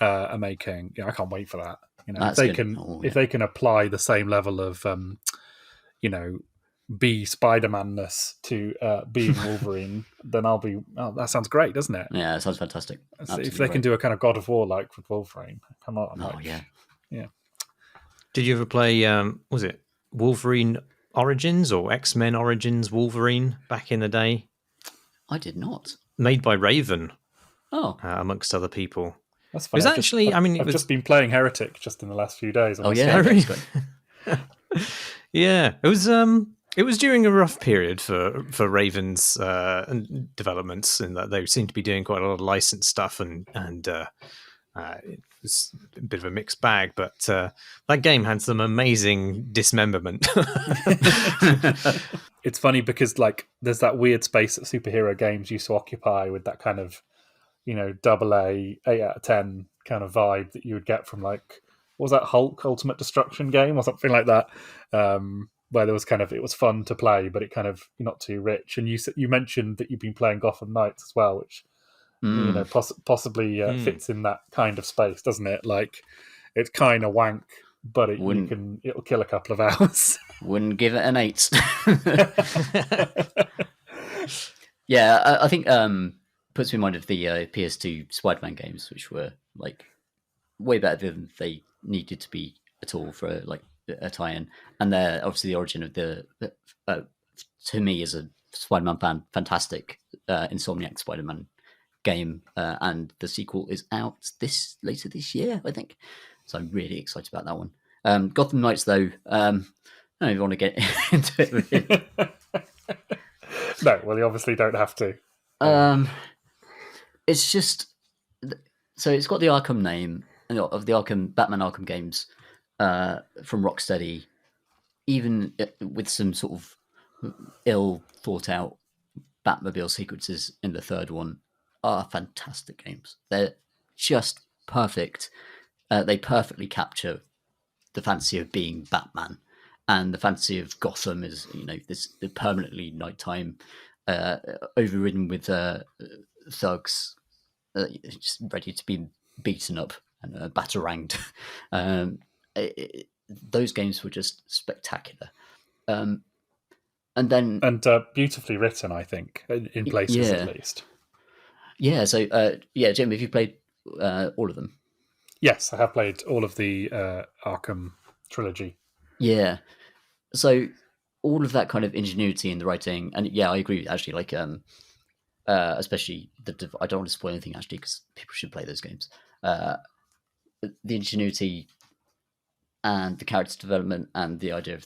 are making, I can't wait for that. If they can apply the same level of be Spider-Man-ness to being Wolverine, then I'll be. Oh, that sounds great, doesn't it? Yeah, it sounds fantastic. If they can do a kind of God of War like with Wolverine, come on. Yeah. Did you ever play? Was it Wolverine Origins or X-Men Origins Wolverine back in the day? I did not. Made by Raven. Oh, amongst other people. That's funny. I've just been playing Heretic just in the last few days. Oh yeah, yeah. It was during a rough period for Raven's developments, in that they seemed to be doing quite a lot of licensed stuff, and it was a bit of a mixed bag. But that game had some amazing dismemberment. It's funny because like there's that weird space that superhero games used to occupy with that kind of AA 8 out of 10 kind of vibe that you would get from like, what was that, Hulk Ultimate Destruction game or something like that, where there was it was fun to play, but it kind of not too rich. And you mentioned that you've been playing Gotham Knights as well, which possibly fits in that kind of space, doesn't it? Like it's kind of wank, but it'll kill a couple of hours. Wouldn't give it an 8. Yeah, I think puts me in mind of the PS2 Spider-Man games, which were like way better than they needed to be at all for like a tie-in. And they're obviously the origin of the to me as a Spider-Man fan, fantastic Insomniac Spider-Man game, and the sequel is out later this year, I think. So I'm really excited about that one. Gotham Knights, though, I don't even want to get into it really. No, well, you obviously don't have to. It's just so it's got the Arkham name of the Batman Arkham games from Rocksteady, even with some sort of ill thought out Batmobile sequences in the third one, are fantastic games. They're just perfect. They perfectly capture the fantasy of being Batman, and the fantasy of Gotham is this permanently nighttime, overridden with thugs, just ready to be beaten up and bataranged. Those games were just spectacular, and beautifully written, I think, in places at least. Yeah. So Jim, have you played all of them? Yes, I have played all of the Arkham trilogy. Yeah. So all of that kind of ingenuity in the writing, and yeah, I agree. Actually, like especially I don't want to spoil anything actually, because people should play those games. The ingenuity and the character development and the idea of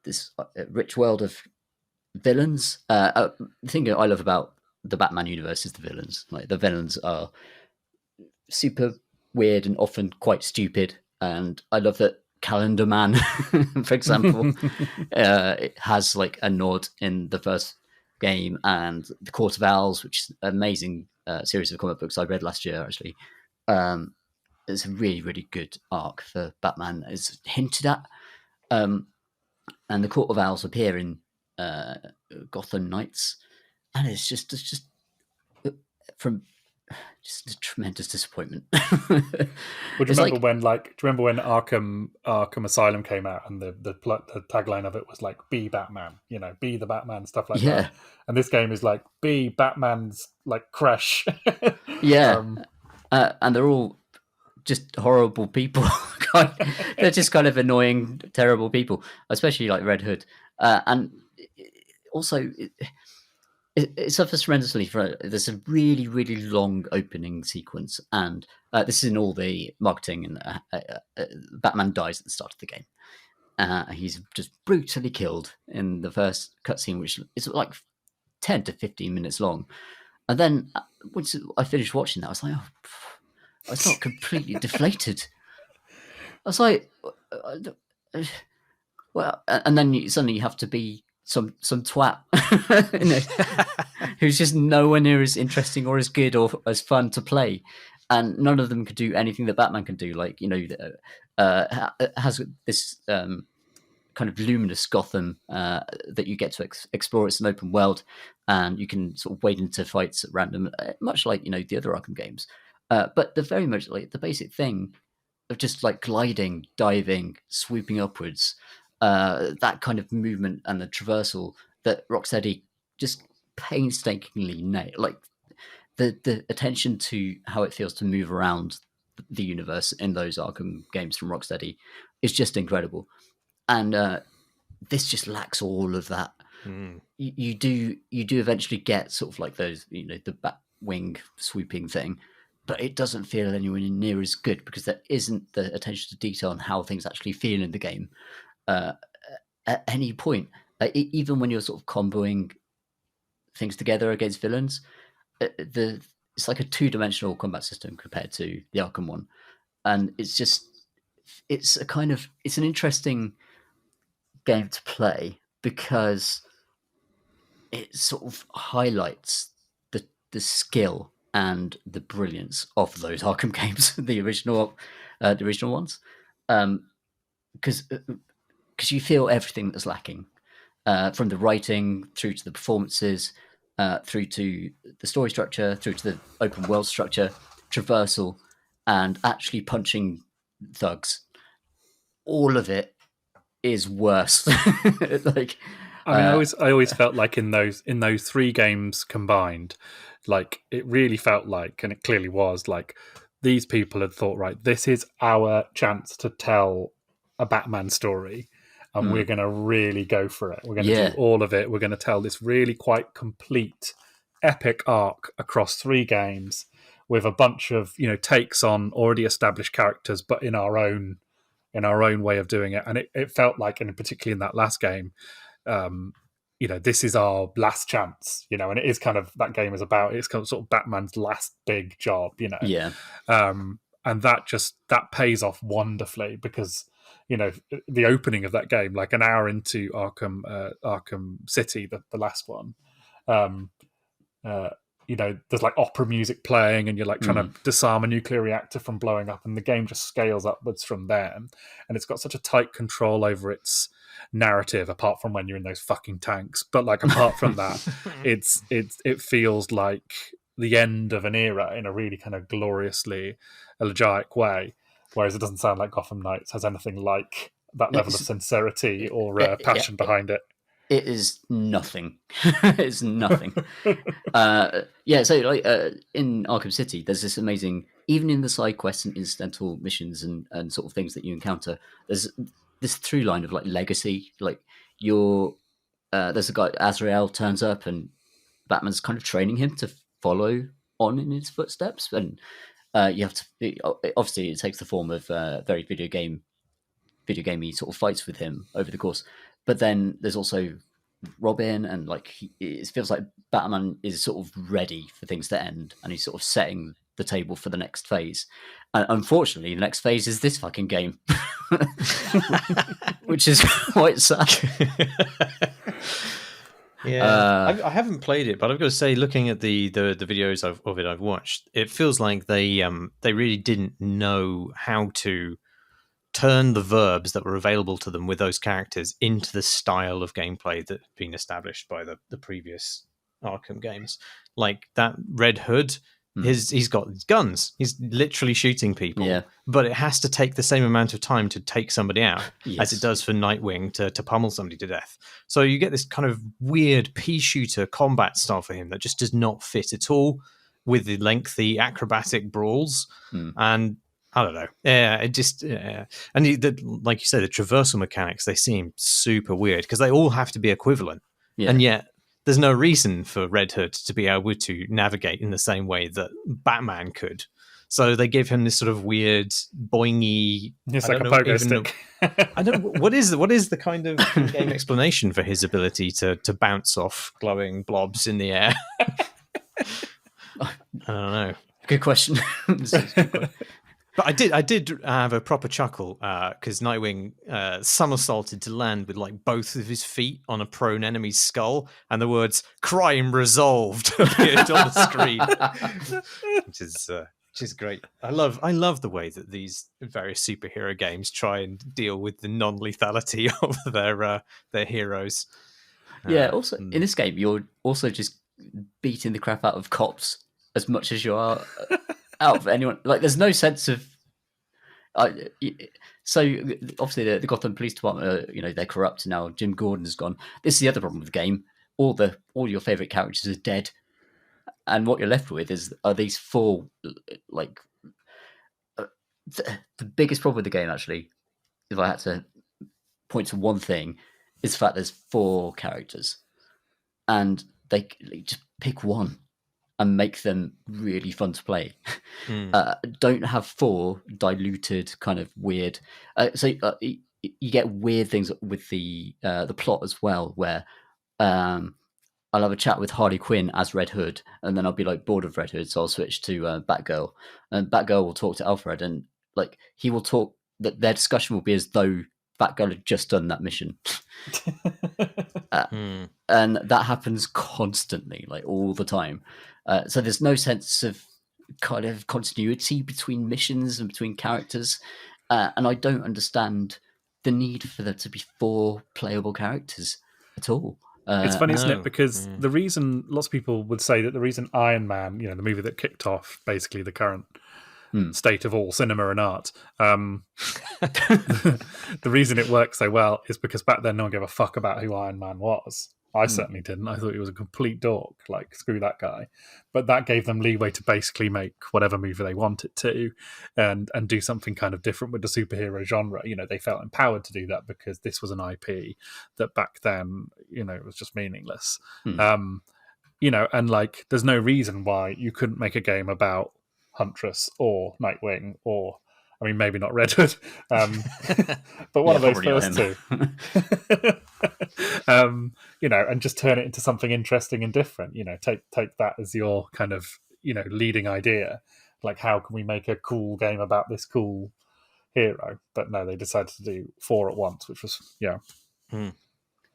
this rich world of villains. The thing I love about the Batman universe is the villains. Like the villains are super weird and often quite stupid, and I love that Calendar Man, for example, it has like a nod in the first game, and the Court of Owls, which is an amazing series of comic books I read last year actually. It's a really, really good arc for Batman, is hinted at. and the Court of Owls appear in Gotham Knights, and it's just from just a tremendous disappointment. Would you It's remember like, when, like, do you remember when Arkham Asylum came out, and the tagline of it was like, "Be Batman," be the Batman, stuff like yeah, that. And this game is like, "Be Batman's like crush." yeah, and they're all just horrible people. They're just kind of annoying, terrible people, especially like Red Hood, and also. It suffers tremendously there's a really, really long opening sequence, and this is in all the marketing. And Batman dies at the start of the game. He's just brutally killed in the first cutscene, which is like 10 to 15 minutes long. And then once I finished watching that, I was like, I felt completely deflated. I was like, well, and then suddenly you have to be some twat who's just nowhere near as interesting or as good or as fun to play, and none of them could do anything that Batman can do. Like, has this kind of luminous Gotham that you get to explore. It's an open world, and you can sort of wade into fights at random, much like the other Arkham games. But they're very much like the basic thing of just like gliding, diving, swooping upwards. That kind of movement and the traversal that Rocksteady just painstakingly nail. Like the attention to how it feels to move around the universe in those Arkham games from Rocksteady is just incredible. And this just lacks all of that. You do eventually get sort of like those, the bat wing swooping thing, but it doesn't feel anywhere near as good because there isn't the attention to detail on how things actually feel in the game. At any point, even when you're sort of comboing things together against villains, it's like a two-dimensional combat system compared to the Arkham one, and it's an interesting game to play because it sort of highlights the skill and the brilliance of those Arkham games, the original ones, because you feel everything that's lacking, from the writing through to the performances, through to the story structure, through to the open world structure, traversal, and actually punching thugs. All of it is worse. Like, I mean, I always felt like in those three games combined, like it really felt like, and it clearly was, like these people had thought, right, this is our chance to tell a Batman story, and we're going to really go for it. We're going to do all of it. We're going to tell this really quite complete, epic arc across three games with a bunch of takes on already established characters, but in our own way of doing it. And it felt like, and particularly in that last game, this is our last chance, and it is kind of, that game is about, it's kind of sort of Batman's last big job, and that pays off wonderfully because, the opening of that game, like an hour into Arkham City, the last one, there's like opera music playing, and you're like trying to disarm a nuclear reactor from blowing up, and the game just scales upwards from there. And it's got such a tight control over its narrative, apart from when you're in those fucking tanks. But like, apart from that, it feels like the end of an era in a really kind of gloriously elegiac way. Whereas it doesn't sound like Gotham Knights has anything like that level of sincerity or passion behind it. It is nothing. It's nothing. So like in Arkham City, there's this amazing, even in the side quests and incidental missions and sort of things that you encounter, there's this through line of like legacy. Like there's a guy, Azrael turns up, and Batman's kind of training him to follow on in his footsteps, and you have to, obviously it takes the form of very video gamey sort of fights with him over the course. But then there's also Robin, and like it feels like Batman is sort of ready for things to end, and he's sort of setting the table for the next phase. And unfortunately, the next phase is this fucking game, which is quite sad. Yeah, I haven't played it, but I've got to say, looking at the videos of it I've watched, it feels like they really didn't know how to turn the verbs that were available to them with those characters into the style of gameplay that had been established by the previous Arkham games. Like that Red Hood, he's got guns. He's literally shooting people, but it has to take the same amount of time to take somebody out as it does for Nightwing to pummel somebody to death. So you get this kind of weird pea shooter combat style for him that just does not fit at all with the lengthy acrobatic brawls. And I don't know. Yeah, it just and like you said, the traversal mechanics, they seem super weird because they all have to be equivalent, and yet there's no reason for Red Hood to be able to navigate in the same way that Batman could. So they give him this sort of weird boingy. It's like a pogo stick. I don't. What is the kind of game explanation for his ability to bounce off glowing blobs in the air? I don't know. Good question. But I did have a proper chuckle because Nightwing somersaulted to land with like both of his feet on a prone enemy's skull, and the words "crime resolved" appeared on the screen, which is great. I love the way that these various superhero games try and deal with the non-lethality of their heroes. Also in this game, you're also just beating the crap out of cops as much as you are out of anyone. Like, there's no sense of. So obviously the Gotham Police Department, they're corrupt now. Jim Gordon's gone. This is the other problem with the game. All your favorite characters are dead, and what you're left with are these four. Like, the biggest problem with the game, actually, if I had to point to one thing, is the fact there's four characters, and they just pick one and make them really fun to play. Don't have four diluted, kind of weird. So you get weird things with the plot as well, where I'll have a chat with Harley Quinn as Red Hood, and then I'll be like bored of Red Hood, so I'll switch to Batgirl, and Batgirl will talk to Alfred, and like he will talk. That their discussion will be as though Batgirl had just done that mission. And that happens constantly, like all the time. So there's no sense of kind of continuity between missions and between characters. And I don't understand the need for there to be four playable characters at all. It's funny, isn't it? Because the reason lots of people would say that the reason Iron Man, the movie that kicked off basically the current state of all cinema and art, the reason it worked so well is because back then no one gave a fuck about who Iron Man was. I certainly didn't. I thought he was a complete dork. Like, screw that guy. But that gave them leeway to basically make whatever movie they wanted to, and do something kind of different with the superhero genre. They felt empowered to do that because this was an IP that back then, it was just meaningless. And like, there's no reason why you couldn't make a game about Huntress or Nightwing or, I mean, maybe not Red Hood, but one of those first two. And just turn it into something interesting and different. Take that as your kind of leading idea. Like, how can we make a cool game about this cool hero? But no, they decided to do four at once, which was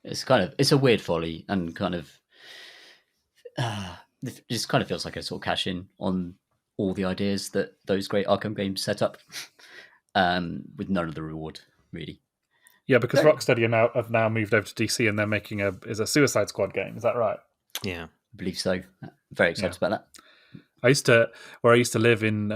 It's a weird folly, and kind of it just kind of feels like a sort of cash in on all the ideas that those great Arkham games set up, with none of the reward, really. Yeah, because Rocksteady have now moved over to DC, and they're making a Suicide Squad game. Is that right? Yeah, I believe so. Very excited about that. I used to live in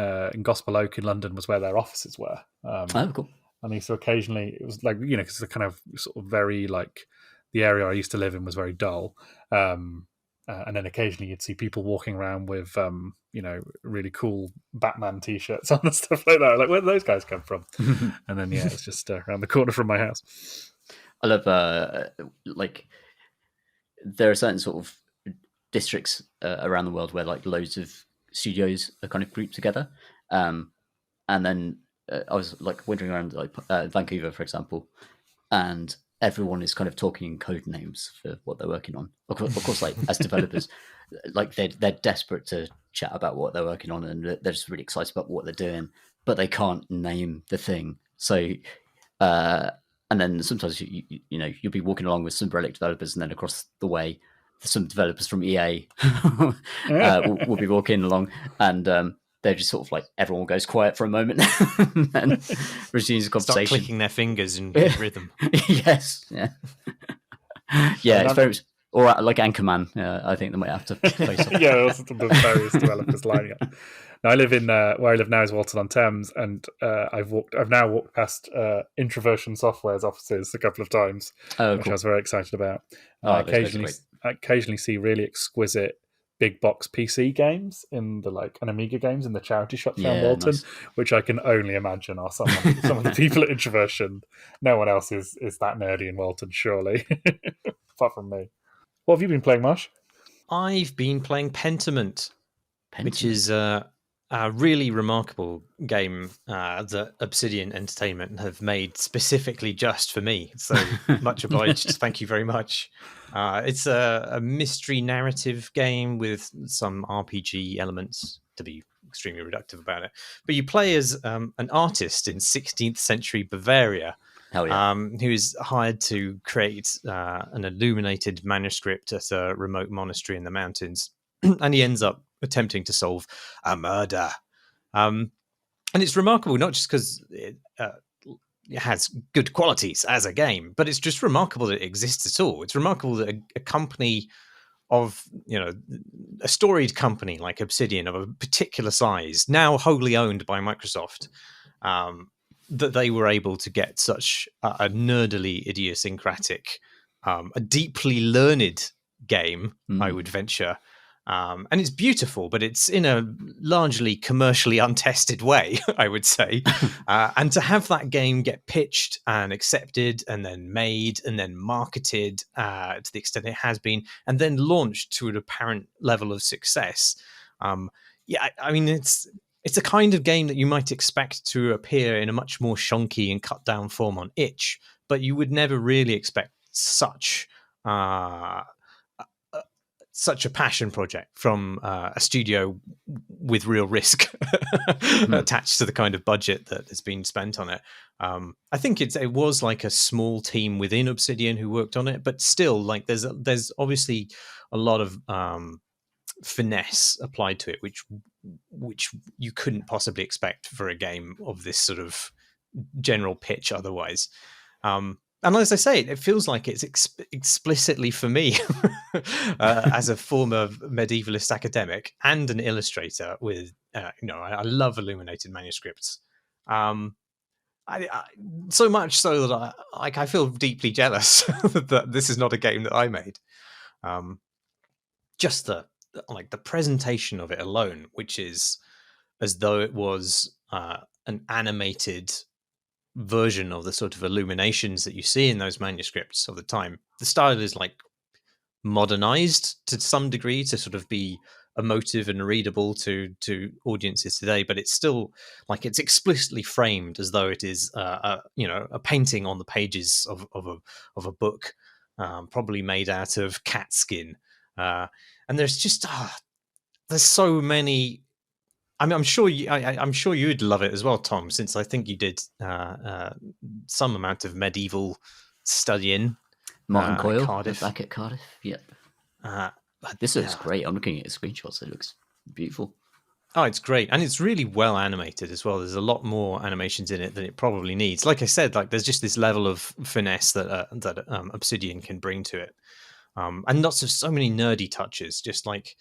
Gospel Oak in London was where their offices were. Cool. And I used to occasionally, it was like, because the kind of sort of very, like, the area I used to live in was very dull. And then occasionally you'd see people walking around with, really cool Batman T-shirts on and stuff like that. Like, where did those guys come from? And then, it's just around the corner from my house. I love, like, there are certain sort of districts around the world where, like, loads of studios are kind of grouped together. And then I was, like, wandering around, like, Vancouver, for example, and everyone is kind of talking in code names for what they're working on. Of course, like, as developers, like, they're desperate to chat about what they're working on, and they're just really excited about what they're doing, but they can't name the thing. So, and then sometimes you'll be walking along with some Relic developers, and then across the way, some developers from EA will be walking along, and they're just sort of like everyone goes quiet for a moment and then resumes the Start conversation. clicking their fingers in rhythm. Yes, yeah, yeah. It's very or like Anchorman. I think they might have to face off. Yeah, also the various developers lining up. Now, I live in where I live now is Walton on Thames, and I've now walked past Introversion Software's offices a couple of times, Oh, which cool. I was very excited about. Oh, I that's great. occasionally see really exquisite big box PC games and Amiga games in the charity shops around Walton, nice. which I can only imagine are some of the people at Introversion. No one else is that nerdy in Walton, surely, apart from me. What have you been playing, Marsh? I've been playing Pentiment, which is a really remarkable game that Obsidian Entertainment have made specifically just for me. So much obliged. Thank you very much. It's a mystery narrative game with some RPG elements, to be extremely reductive about it. But you play as an artist in 16th century Bavaria. Hell yeah. Who is hired to create an illuminated manuscript at a remote monastery in the mountains. And he ends up attempting to solve a murder. And it's remarkable, not just because it has good qualities as a game, but it's just remarkable that it exists at all. It's remarkable that a company of, a storied company like Obsidian of a particular size, now wholly owned by Microsoft, that they were able to get such a nerdily idiosyncratic, a deeply learned game, I would venture. And it's beautiful, but it's in a largely commercially untested way, I would say. And to have that game get pitched and accepted and then made and then marketed to the extent it has been, and then launched to an apparent level of success. I mean, it's a kind of game that you might expect to appear in a much more shonky and cut down form on itch, but you would never really expect such a passion project from a studio with real risk attached to the kind of budget that has been spent on it. I think it was like a small team within Obsidian who worked on it, but still, like there's obviously a lot of finesse applied to it, which you couldn't possibly expect for a game of this sort of general pitch otherwise. And as I say, it feels like it's explicitly for me as a former medievalist academic and an illustrator with, I love illuminated manuscripts. So much so that I feel deeply jealous that this is not a game that I made. Just the presentation of it alone, which is as though it was an animated version of the sort of illuminations that you see in those manuscripts of the time. The style is like modernized to some degree to sort of be emotive and readable to audiences today, but it's still like it's explicitly framed as though it is a painting on the pages of a book, probably made out of cat skin. And there's just there's so many. I mean, I'm sure you'd love it as well, Tom, since I think you did some amount of medieval studying. Martin Coyle, Cardiff. Back at Cardiff. Yep. This looks great. I'm looking at the screenshots. It looks beautiful. Oh, it's great, and it's really well animated as well. There's a lot more animations in it than it probably needs. Like I said, like there's just this level of finesse that Obsidian can bring to it, and lots of so many nerdy touches. Just like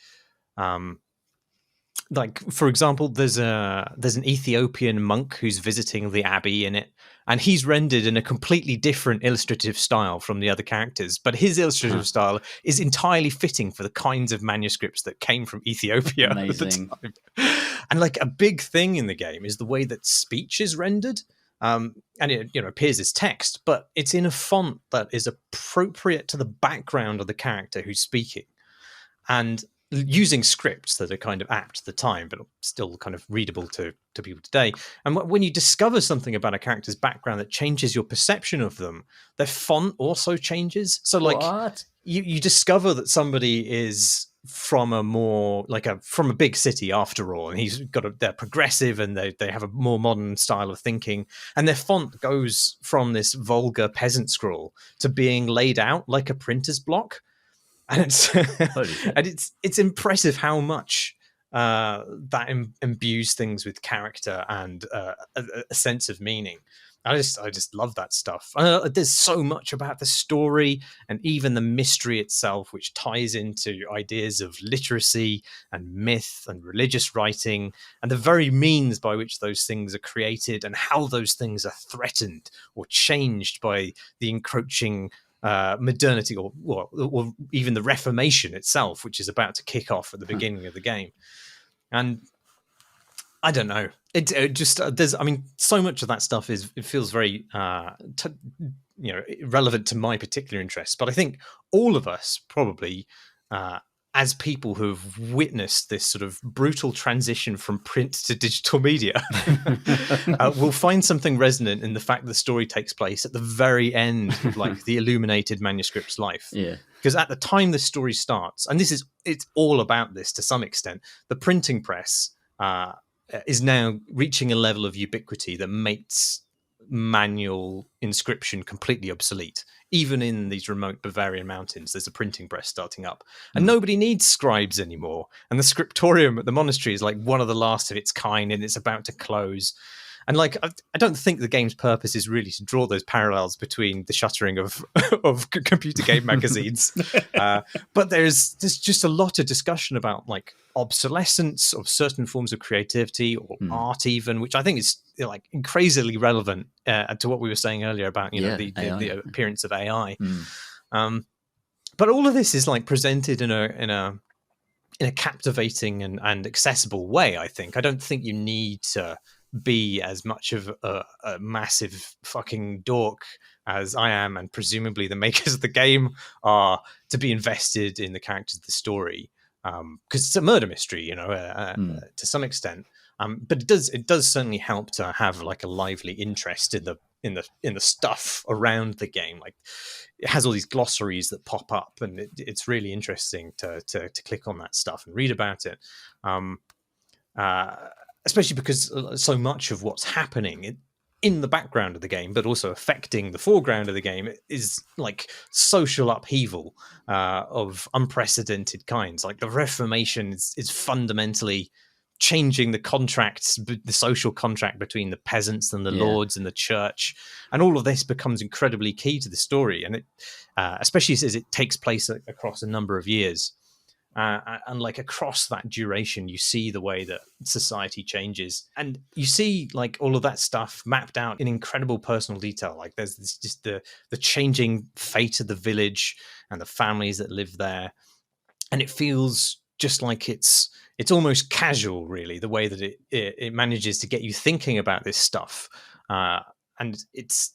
for example, there's an Ethiopian monk who's visiting the abbey in it, and he's rendered in a completely different illustrative style from the other characters, but his illustrative style is entirely fitting for the kinds of manuscripts that came from Ethiopia. Amazing. At the time. And like a big thing in the game is the way that speech is rendered, and it appears as text, but it's in a font that is appropriate to the background of the character who's speaking, and using scripts that are kind of apt to the time, but still kind of readable to people today. And when you discover something about a character's background that changes your perception of them, their font also changes. So like you discover that somebody is from from a big city after all, and they're progressive and they have a more modern style of thinking, and their font goes from this vulgar peasant scroll to being laid out like a printer's block. And it's impressive how much that imbues things with character and a sense of meaning. I just love that stuff. There's so much about the story and even the mystery itself, which ties into ideas of literacy and myth and religious writing, and the very means by which those things are created and how those things are threatened or changed by the encroaching modernity or even the Reformation itself, which is about to kick off at the beginning of the game. And I don't know. It just there's. I mean, so much of that stuff it feels very relevant to my particular interests. But I think all of us probably, as people who've witnessed this sort of brutal transition from print to digital media, will find something resonant in the fact the story takes place at the very end of like the illuminated manuscript's life. Yeah. Because at the time the story starts, and it's all about this to some extent, the printing press is now reaching a level of ubiquity that makes manual inscription completely obsolete. Even in these remote Bavarian mountains, there's a printing press starting up, and nobody needs scribes anymore. And the scriptorium at the monastery is like one of the last of its kind, and it's about to close. And like, I don't think the game's purpose is really to draw those parallels between the shuttering of computer game magazines, but there's just a lot of discussion about like obsolescence of certain forms of creativity or art, even, which I think is like crazily relevant to what we were saying earlier about the appearance of AI. But all of this is like presented in a captivating and accessible way. I don't think you need to be as much of a massive fucking dork as I am, and presumably the makers of the game are, to be invested in the characters of the story, because it's a murder mystery, to some extent. But it does certainly help to have like a lively interest in the stuff around the game. Like, it has all these glossaries that pop up, and it's really interesting to click on that stuff and read about it. Especially because so much of what's happening in the background of the game, but also affecting the foreground of the game, is like social upheaval of unprecedented kinds. Like the Reformation is fundamentally changing the social contract between the peasants and the lords and the church, and all of this becomes incredibly key to the story. And it, especially as it takes place across a number of years. And like across that duration, you see the way that society changes, and you see like all of that stuff mapped out in incredible personal detail. Like there's just the changing fate of the village and the families that live there, and it feels just like it's almost casual, really, the way that it manages to get you thinking about this stuff, and it's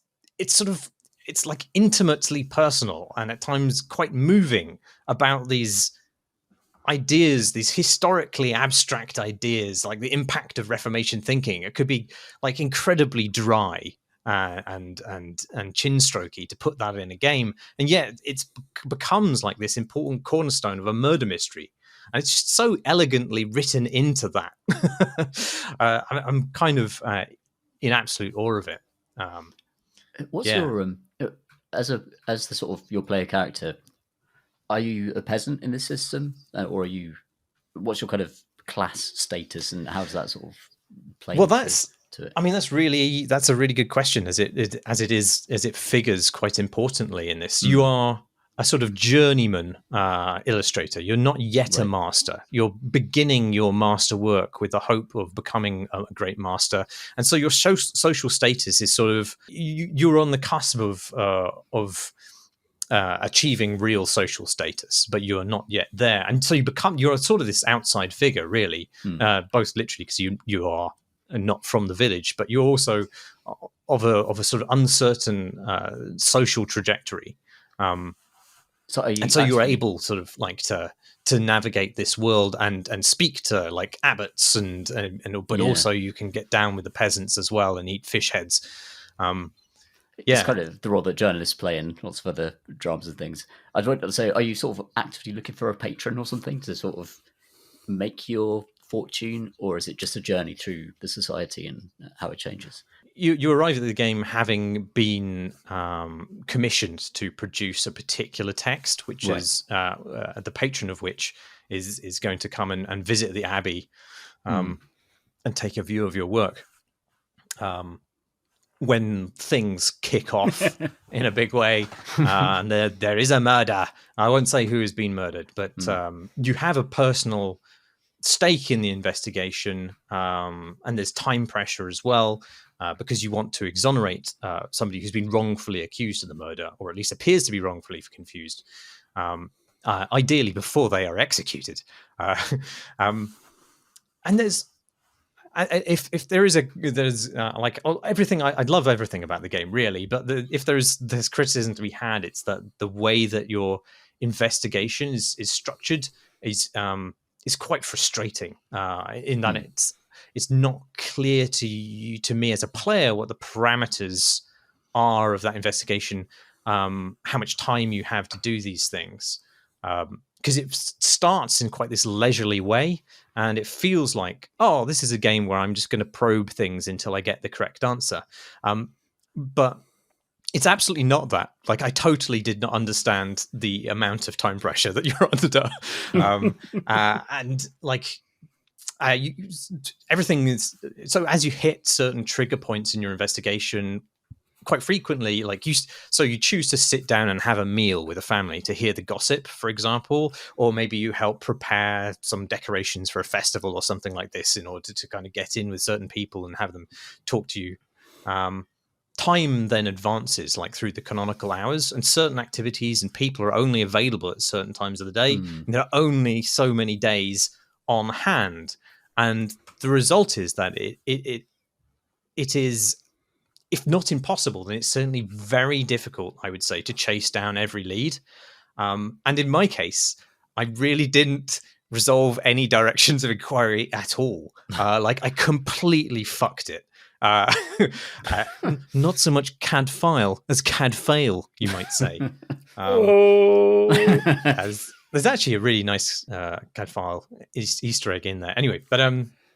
like intimately personal and at times quite moving about these ideas, these historically abstract ideas, like the impact of Reformation thinking. It could be like incredibly dry and chin strokey to put that in a game, and yet it becomes like this important cornerstone of a murder mystery, and it's just so elegantly written into that. I'm kind of in absolute awe of it. What's your as the sort of your player character? Are you a peasant in this system, or what's your kind of class status, and how does that sort of play? Well, to it? I mean, that's a really good question, as it figures quite importantly in this. You are a sort of journeyman illustrator. You're not yet a master. You're beginning your master work with the hope of becoming a great master, and so your social status is sort of you're on the cusp of achieving real social status, but you are not yet there, and so you're sort of this outside figure, really, both literally because you are not from the village, but you're also of a sort of uncertain social trajectory. So you're able sort of like to navigate this world and speak to like abbots but also you can get down with the peasants as well and eat fish heads. It's kind of the role that journalists play in lots of other dramas and things. I'd like to say, are you sort of actively looking for a patron or something to sort of make your fortune, or is it just a journey through the society and how it changes? You arrive at the game having been commissioned to produce a particular text, which is the patron of which is going to come and visit the abbey and take a view of your work. When things kick off in a big way, and there is a murder. I won't say who has been murdered, but you have a personal stake in the investigation, and there's time pressure as well, because you want to exonerate somebody who's been wrongfully accused of the murder, or at least appears to be wrongfully confused, ideally before they are executed. And there's if there's like everything, I love everything about the game, really, but if there's criticism to be had, it's that the way that your investigation is structured is quite frustrating, in that it's not clear to me as a player what the parameters are of that investigation, how much time you have to do these things, because it starts in quite this leisurely way, and it feels like, oh, this is a game where I'm just going to probe things until I get the correct answer. But it's absolutely not that. Like, I totally did not understand the amount of time pressure that you're under. And like, everything is, so as you hit certain trigger points in your investigation, quite frequently, like you choose to sit down and have a meal with a family to hear the gossip, for example, or maybe you help prepare some decorations for a festival or something like this in order to kind of get in with certain people and have them talk to you. Time then advances, like, through the canonical hours, and certain activities and people are only available at certain times of the day, and there are only so many days on hand, and the result is that it is, if not impossible, then it's certainly very difficult, I would say, to chase down every lead. And in my case, I really didn't resolve any directions of inquiry at all. Like, I completely fucked it. Not so much CAD file as CAD fail, you might say. There's actually a really nice CAD file Easter egg in there. Anyway, but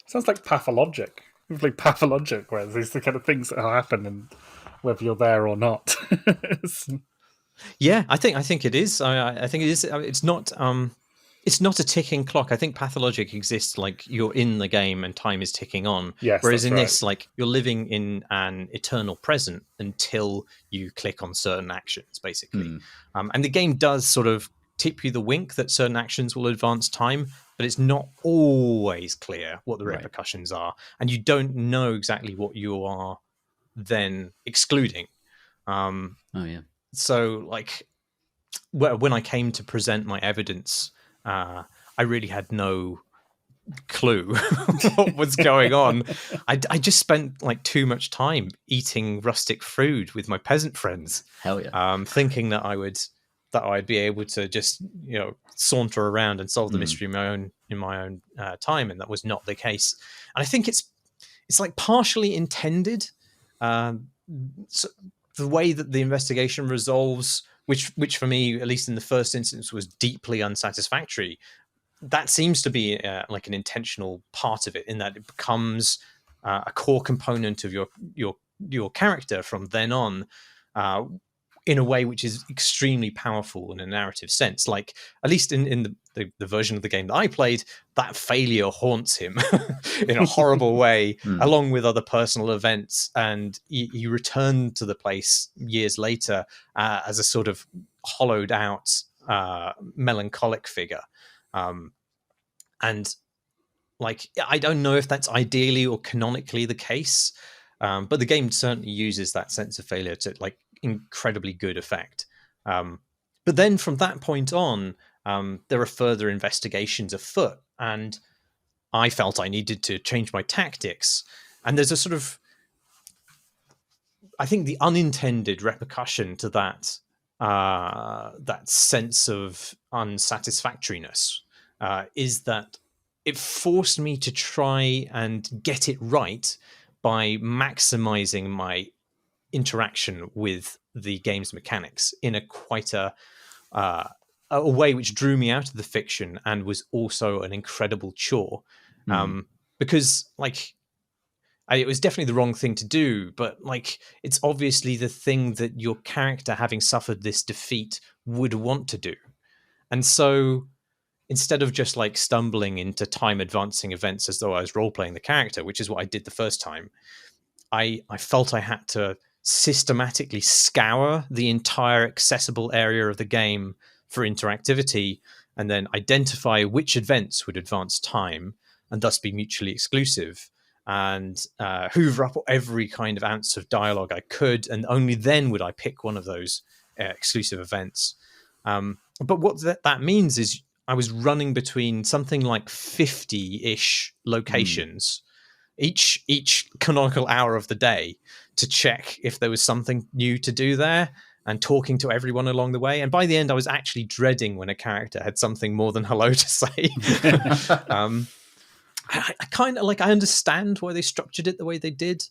sounds like pathologic. Like pathologic, where there's the kind of things that happen, and whether you're there or not. Yeah, I think it is. I think it is. It's not a ticking clock. I think pathologic exists like you're in the game and time is ticking on. Yes, whereas in this, like, you're living in an eternal present until you click on certain actions, basically. And the game does sort of tip you the wink that certain actions will advance time, but it's not always clear what the repercussions are, and you don't know exactly what you are then excluding. So, like, when I came to present my evidence, I really had no clue what was going on. I just spent like too much time eating rustic food with my peasant friends. Hell yeah. Thinking that I'd be able to just, saunter around and solve the mystery in my own time, and that was not the case. And I think it's like partially intended. So the way that the investigation resolves, which for me, at least in the first instance, was deeply unsatisfactory, that seems to be like an intentional part of it, in that it becomes a core component of your character from then on, in a way which is extremely powerful in a narrative sense. Like, at least in the version of the game that I played, that failure haunts him in a horrible way, along with other personal events, and he returned to the place years later as a sort of hollowed out, melancholic figure. And, like, I don't know if that's ideally or canonically the case, but the game certainly uses that sense of failure to, like, incredibly good effect. But then from that point on, there are further investigations afoot, and I felt I needed to change my tactics. And there's a sort of, I think, the unintended repercussion to that sense of unsatisfactoriness is that it forced me to try and get it right by maximizing my interaction with the game's mechanics in a way which drew me out of the fiction and was also an incredible chore. Because, like, it was definitely the wrong thing to do, but, like, it's obviously the thing that your character, having suffered this defeat, would want to do. And so instead of just like stumbling into time advancing events as though I was role playing the character, which is what I did the first time, I felt I had to systematically scour the entire accessible area of the game for interactivity, and then identify which events would advance time and thus be mutually exclusive, and hoover up every kind of ounce of dialogue I could, and only then would I pick one of those exclusive events. But what that means is I was running between something like 50-ish locations each canonical hour of the day to check if there was something new to do there, and talking to everyone along the way. And by the end, I was actually dreading when a character had something more than hello to say. I kind of I understand why they structured it the way they did,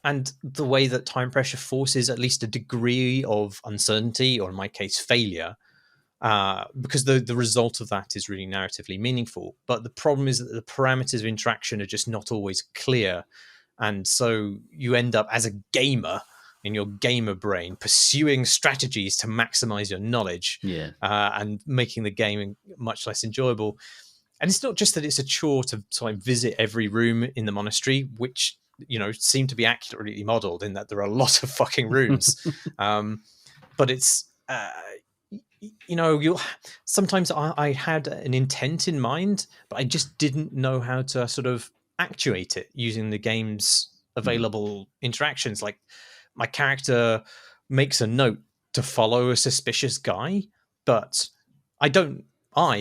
and the way that time pressure forces at least a degree of uncertainty, or in my case, failure, because the result of that is really narratively meaningful. But the problem is that the parameters of interaction are just not always clear. And so you end up, as a gamer, in your gamer brain, pursuing strategies to maximize your knowledge, and making the game much less enjoyable. And it's not just that it's a chore to visit every room in the monastery, which, seem to be accurately modeled in that there are a lot of fucking rooms. But it's, you'll sometimes I had an intent in mind, but I just didn't know how to sort of actuate it using the game's available interactions. Like, my character makes a note to follow a suspicious guy, but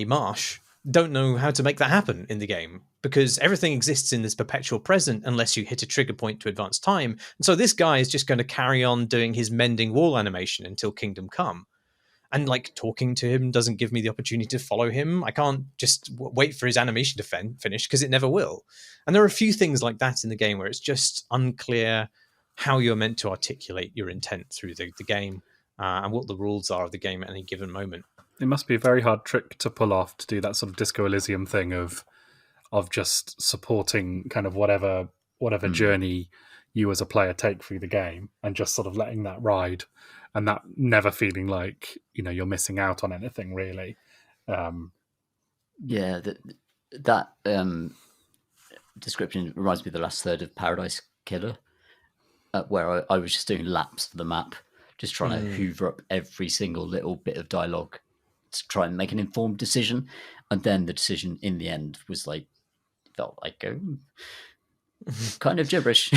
Marsh, don't know how to make that happen in the game, because everything exists in this perpetual present unless you hit a trigger point to advance time. And so this guy is just going to carry on doing his mending wall animation until Kingdom Come. And talking to him doesn't give me the opportunity to follow him. I can't just wait for his animation to finish, because it never will. And there are a few things like that in the game where it's just unclear how you're meant to articulate your intent through the game, and what the rules are of the game at any given moment. It must be a very hard trick to pull off, to do that sort of Disco Elysium thing of just supporting kind of whatever journey you as a player take through the game, and just sort of letting that ride, and that never feeling like you're missing out on anything really. That description reminds me of the last third of Paradise Killer, where I was just doing laps of the map, just trying to hoover up every single little bit of dialogue to try and make an informed decision. And then the decision in the end was felt like kind of gibberish.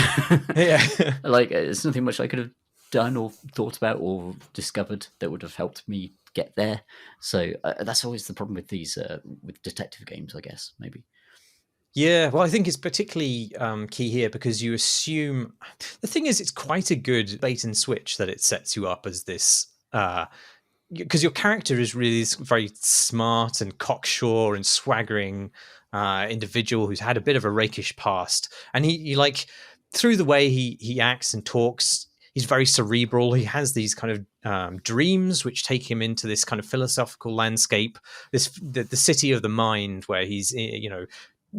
Yeah. There's nothing much I could have done or thought about or discovered that would have helped me get there. So that's always the problem with these with detective games, I guess, maybe. Yeah, well, I think it's particularly key here, because you assume... The thing is, it's quite a good bait and switch that it sets you up as this... because your character is really this very smart and cocksure and swaggering individual who's had a bit of a rakish past. And he through the way he acts and talks, he's very cerebral. He has these kind of dreams which take him into this kind of philosophical landscape, the city of the mind, where he's,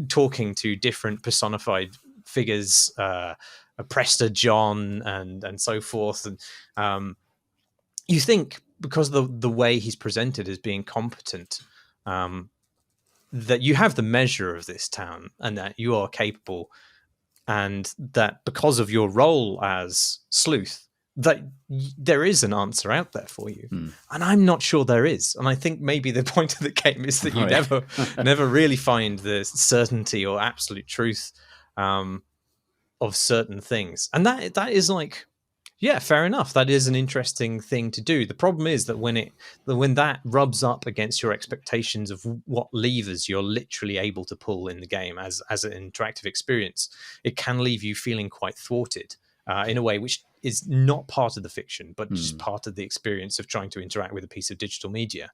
talking to different personified figures, Prester John and so forth. And you think, because the way he's presented as being competent, that you have the measure of this town, and that you are capable, and that because of your role as sleuth, that there is an answer out there for you. And I'm not sure there is. And I think maybe the point of the game is that you never really find the certainty or absolute truth of certain things. And that is fair enough. That is an interesting thing to do. The problem is that when that rubs up against your expectations of what levers you're literally able to pull in the game as an interactive experience, it can leave you feeling quite thwarted in a way which is not part of the fiction, but just part of the experience of trying to interact with a piece of digital media.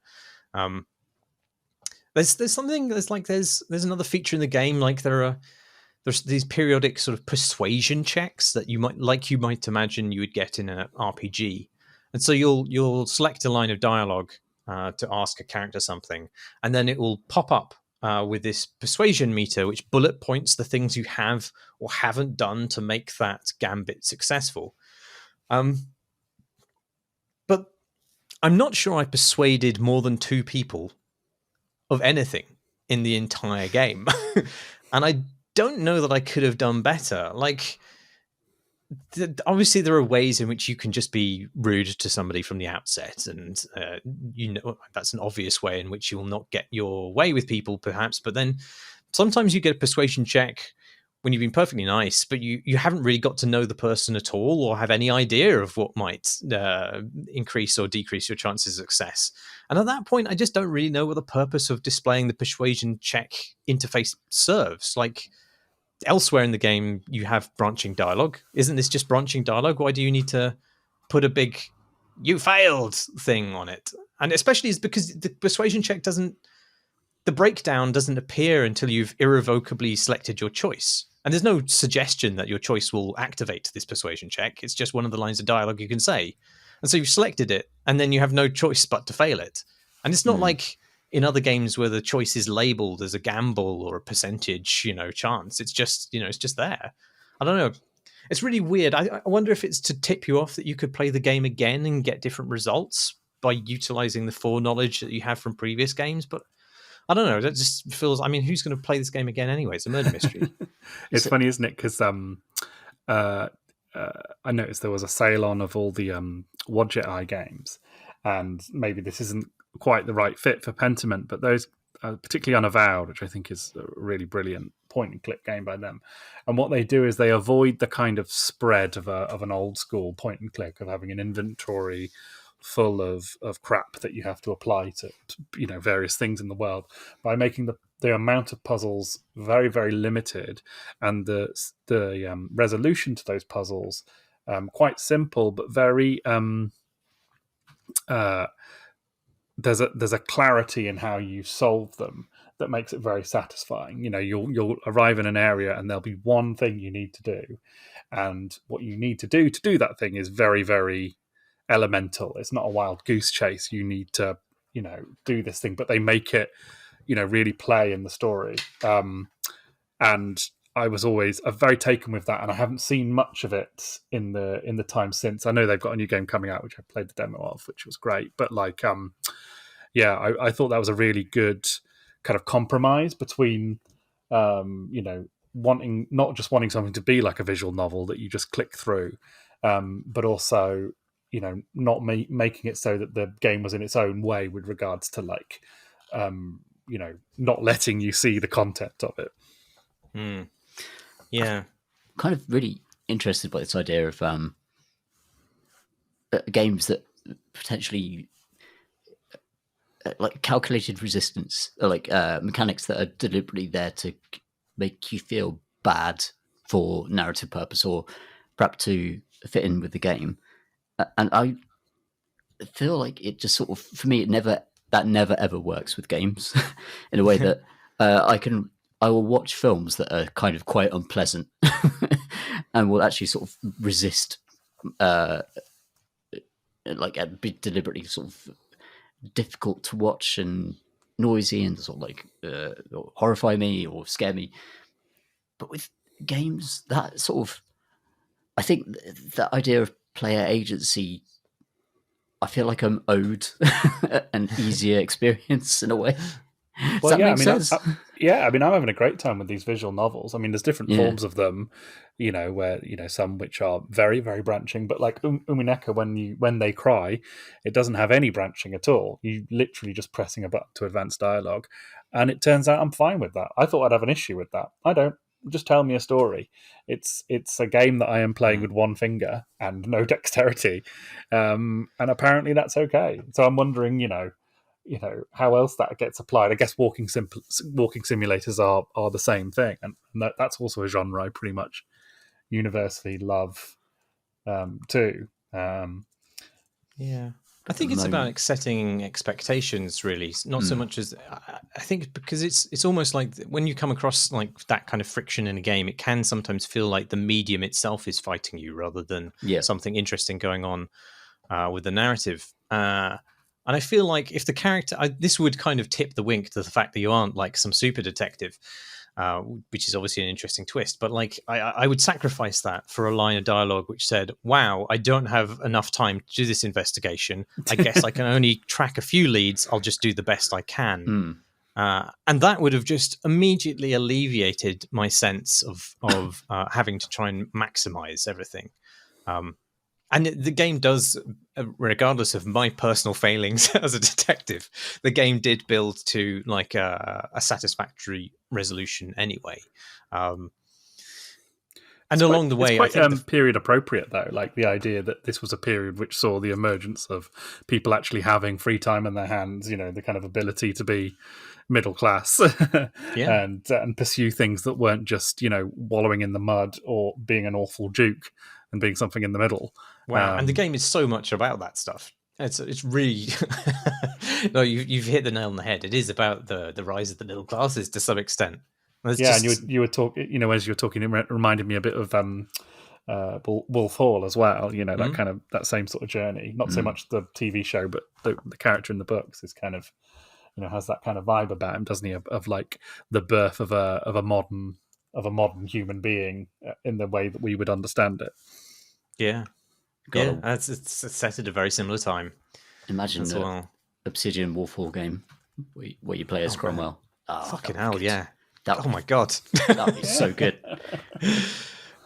There's another feature in the game, there's these periodic sort of persuasion checks that you might imagine you would get in an RPG. And so you'll select a line of dialogue to ask a character something, and then it will pop up with this persuasion meter, which bullet points the things you have or haven't done to make that gambit successful. But I'm not sure I persuaded more than 2 people of anything in the entire game. And I don't know that I could have done better. Like, obviously there are ways in which you can just be rude to somebody from the outset, and that's an obvious way in which you will not get your way with people, perhaps. But then sometimes you get a persuasion check when you've been perfectly nice, but you haven't really got to know the person at all, or have any idea of what might increase or decrease your chances of success. And at that point, I just don't really know what the purpose of displaying the persuasion check interface serves. Like, elsewhere in the game, you have branching dialogue. Isn't this just branching dialogue? Why do you need to put a big "you failed" thing on it? And especially is because the persuasion check the breakdown doesn't appear until you've irrevocably selected your choice. And there's no suggestion that your choice will activate this persuasion check. It's just one of the lines of dialogue you can say. And so you've selected it, and then you have no choice but to fail it. And it's not like in other games where the choice is labeled as a gamble or a percentage, chance. It's just, it's just there. I don't know. It's really weird. I wonder if it's to tip you off that you could play the game again and get different results by utilizing the foreknowledge that you have from previous games. But I don't know. That just feels, who's going to play this game again anyway? It's a murder mystery. It's funny, isn't it? Because I noticed there was a sale on of all the Wadjet Eye games, and maybe this isn't quite the right fit for Pentiment, but those, particularly Unavowed, which I think is a really brilliant point-and-click game by them. And what they do is they avoid the kind of spread of an old-school point-and-click of having an inventory full of crap that you have to apply to various things in the world, by making the amount of puzzles very, very limited, and the resolution to those puzzles quite simple, but very there's a clarity in how you solve them that makes it very satisfying. You'll arrive in an area and there'll be one thing you need to do, and what you need to do that thing is very, very elemental. It's not a wild goose chase. You need to do this thing, but they make it really play in the story. And I was always very taken with that, and I haven't seen much of it in the time since. I know they've got a new game coming out, which I played the demo of, which was great. But I thought that was a really good kind of compromise between wanting something to be like a visual novel that you just click through, but also not making it so that the game was in its own way with regards to not letting you see the content of it. Yeah, I'm kind of really interested by this idea of games that potentially like calculated resistance, or mechanics that are deliberately there to make you feel bad for narrative purpose, or perhaps to fit in with the game. And I feel like it just sort of, for me, that never ever works with games in a way that I will watch films that are kind of quite unpleasant and will actually sort of resist, be deliberately sort of difficult to watch and noisy and sort of horrify me or scare me. But with games, that sort of, I think that idea of player agency, I feel like I'm owed an easier experience in a way. Does that make sense? I'm having a great time with these visual novels. There's different forms of them, where some which are very, very branching, but like Umineka, when they cry, it doesn't have any branching at all. You literally just pressing a button to advance dialogue, and it turns out I'm fine with that. I thought I'd have an issue with that. I don't. Just tell me a story. It's a game that I am playing with one finger and no dexterity, and apparently that's okay. So I'm wondering, how else that gets applied. I guess walking simulators are the same thing, and that's also a genre I pretty much universally love too. Yeah. I think it's about setting expectations, really, not so much as I think, because it's almost like when you come across like that kind of friction in a game, it can sometimes feel like the medium itself is fighting you rather than something interesting going on with the narrative. And I feel like if the character, this would kind of tip the wink to the fact that you aren't like some super detective, which is obviously an interesting twist. But like, I would sacrifice that for a line of dialogue which said, "Wow, I don't have enough time to do this investigation. I guess I can only track a few leads. I'll just do the best I can." And that would have just immediately alleviated my sense of having to try and maximize everything. And the game does, regardless of my personal failings as a detective, the game did build to like a satisfactory resolution anyway. And along the way, it's quite I think period appropriate, though. Like the idea that this was a period which saw the emergence of people actually having free time in their hands. You know, the kind of ability to be middle class and pursue things that weren't just, you know, wallowing in the mud or being an awful duke and being something in the middle. Wow, and the game is so much about that stuff. It's really no, you've hit the nail on the head. It is about the rise of the middle classes to some extent. And you were talking, you know, as you were talking, it reminded me a bit of Wolf Hall as well. You know, that kind of that same sort of journey. Not so much the TV show, but the character in the books is kind of, you know, has that kind of vibe about him, doesn't he? Of like the birth of a modern human being in the way that we would understand it. Yeah. It's set at a very similar time. Imagine the Obsidian Wolf Hall game where you play as Cromwell. Fucking hell, yeah. Oh my god, that'd be so good.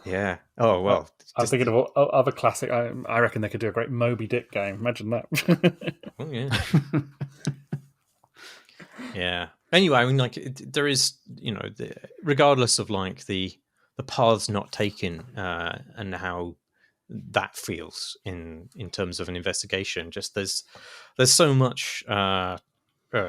Yeah. Oh well. I was thinking of other classic. I reckon they could do a great Moby Dick game. Imagine that. Oh yeah. Yeah. Anyway, I mean, like there is, you know, regardless of like the paths not taken and how that feels in terms of an investigation. Just there's so much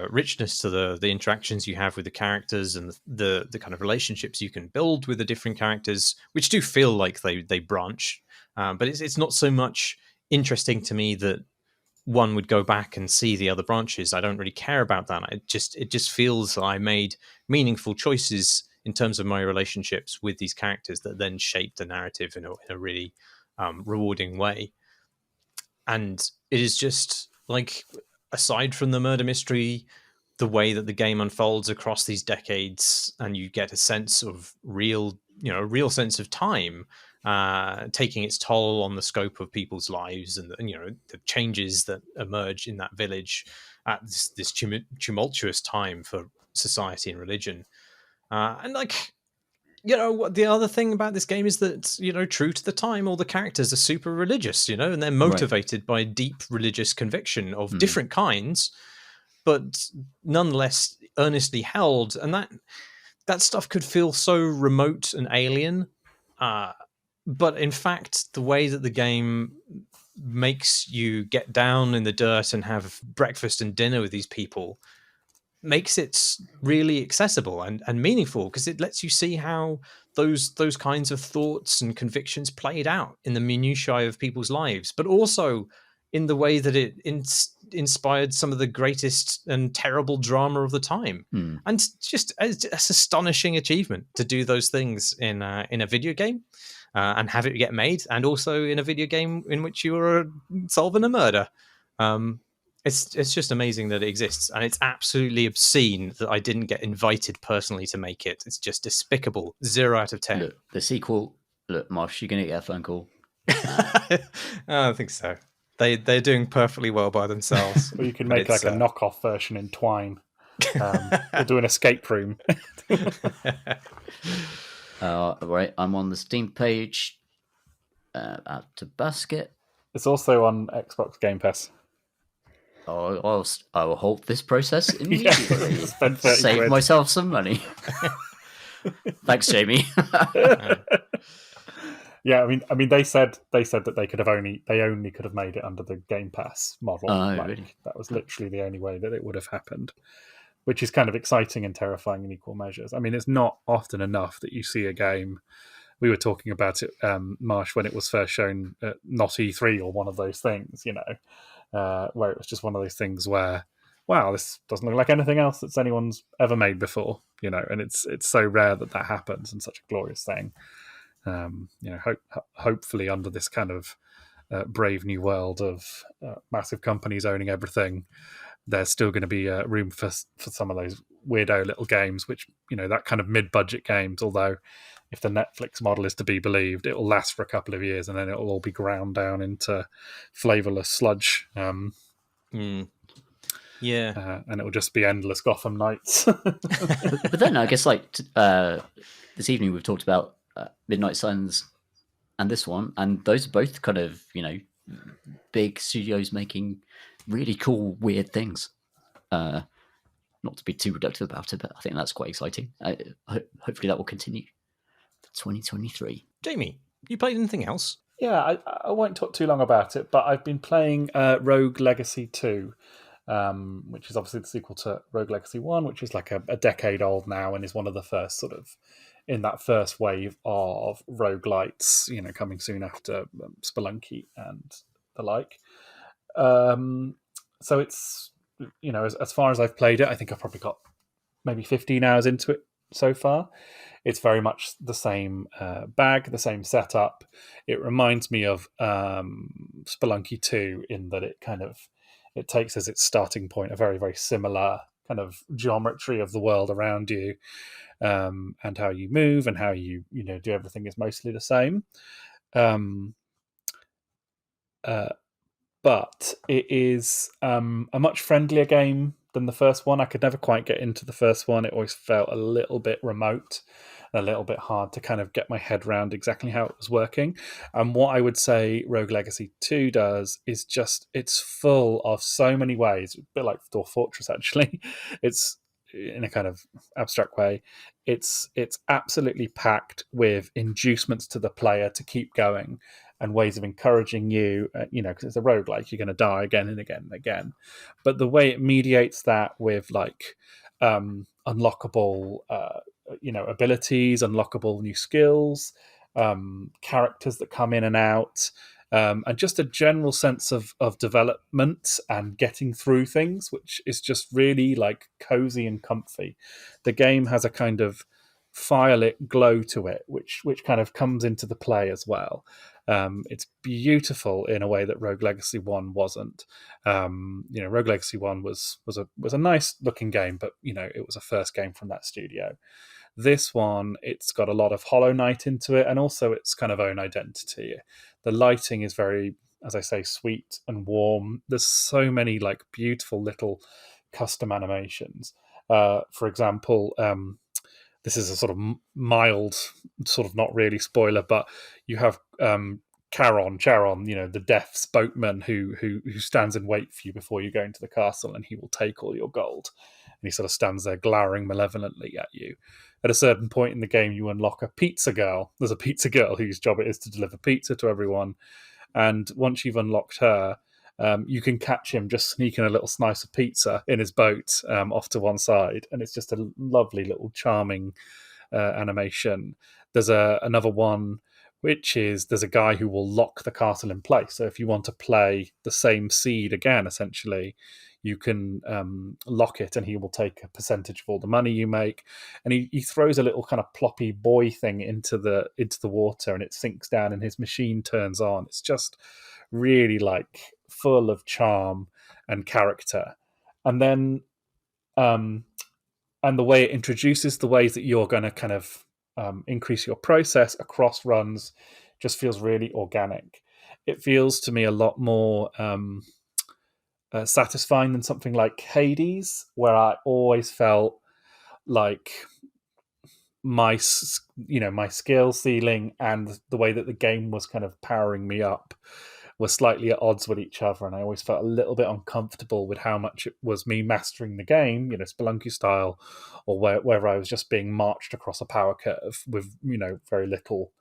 richness to the interactions you have with the characters and the kind of relationships you can build with the different characters, which do feel like they branch, but it's not so much interesting to me that one would go back and see the other branches. I don't really care about that. It just feels that I made meaningful choices in terms of my relationships with these characters that then shape the narrative in a really rewarding way. And it is just like, aside from the murder mystery, the way that the game unfolds across these decades, and you get a sense of real sense of time taking its toll on the scope of people's lives, and you know, the changes that emerge in that village at this tumultuous time for society and religion. And like, you know, what the other thing about this game is that, you know, true to the time, all the characters are super religious, you know, and they're motivated by deep religious conviction of different kinds, but nonetheless earnestly held. And that stuff could feel so remote and alien. But in fact, the way that the game makes you get down in the dirt and have breakfast and dinner with these people makes it really accessible and meaningful, because it lets you see how those kinds of thoughts and convictions played out in the minutiae of people's lives, but also in the way that it inspired some of the greatest and terrible drama of the time. And just it's astonishing achievement to do those things in a video game and have it get made, and also in a video game in which you are solving a murder. It's just amazing that it exists, and it's absolutely obscene that I didn't get invited personally to make it. It's just despicable. 0 out of 10. Look, the sequel. Look, Marsh, you're gonna get a phone call. I don't think so. They're doing perfectly well by themselves. Or you can make like a knockoff version in Twine. Or do an escape room. Right, I'm on the Steam page. Add to basket. It's also on Xbox Game Pass. Oh, I will halt this process immediately. Save quid. myself some money. Thanks, Jamie. Yeah, I mean, they said that they only could have made it under the Game Pass model. Really? That was literally the only way that it would have happened, which is kind of exciting and terrifying in equal measures. I mean, it's not often enough that you see a game. We were talking about it, Marsh, when it was first shown at Not E3 or one of those things, you know, where it was just one of those things where, wow, this doesn't look like anything else that's anyone's ever made before, you know, and it's so rare that happens and such a glorious thing. You know, hopefully under this kind of brave new world of massive companies owning everything, there's still going to be room for some of those weirdo little games, which, you know, that kind of mid-budget games, although if the Netflix model is to be believed, it will last for a couple of years and then it'll all be ground down into flavorless sludge. Yeah, and it will just be endless Gotham nights. But then I guess like this evening we've talked about Midnight Suns and this one, and those are both kind of big studios making really cool weird things. Not to be too reductive about it, but I think that's quite exciting. Hopefully that will continue for 2023. Jamie, you played anything else? Yeah, I won't talk too long about it, but I've been playing Rogue Legacy 2, which is obviously the sequel to Rogue Legacy 1, which is like a decade old now and is one of the first sort of in that first wave of roguelites, coming soon after Spelunky and the like. So it's, as far as I've played it, I think I've probably got maybe 15 hours into it so far. It's very much the same bag, the same setup. It reminds me of Spelunky 2 in that it takes as its starting point a very, very similar kind of geometry of the world around you, and how you move and how you do everything is mostly the same. But it is a much friendlier game than the first one. I could never quite get into the first one. It always felt a little bit remote, a little bit hard to kind of get my head around exactly how it was working. And what I would say Rogue Legacy 2 does is just, it's full of so many ways, a bit like Dwarf Fortress actually. It's in a kind of abstract way. It's absolutely packed with inducements to the player to keep going, and ways of encouraging you, because it's a roguelike, you're going to die again and again and again. But the way it mediates that with like unlockable, abilities, unlockable new skills, characters that come in and out, and just a general sense of development and getting through things, which is just really like cozy and comfy. The game has a kind of firelit glow to it, which kind of comes into the play as well. It's beautiful in a way that Rogue Legacy 1 wasn't. Rogue Legacy 1 was a nice looking game, but it was a first game from that studio. This one, it's got a lot of Hollow Knight into it, and also its kind of own identity. The lighting is very, as I say, sweet and warm. There's so many like beautiful little custom animations. For example, this is a sort of mild, sort of not really spoiler, but you have Charon, the death boatman who stands in wait for you before you go into the castle, and he will take all your gold. And he sort of stands there glowering malevolently at you. At a certain point in the game, you unlock a pizza girl. There's a pizza girl whose job it is to deliver pizza to everyone. And once you've unlocked her, you can catch him just sneaking a little slice of pizza in his boat off to one side. And it's just a lovely little charming animation. There's another one, which is there's a guy who will lock the castle in place. So if you want to play the same seed again, essentially, you can lock it, and he will take a percentage of all the money you make. And he throws a little kind of ploppy boy thing into the water, and it sinks down, and his machine turns on. It's just really like full of charm and character. And then and the way it introduces the ways that you're going to kind of increase your process across runs just feels really organic. It feels to me a lot more satisfying than something like Hades, where I always felt like my skill ceiling and the way that the game was kind of powering me up were slightly at odds with each other, and I always felt a little bit uncomfortable with how much it was me mastering the game, Spelunky style, or where I was just being marched across a power curve with very little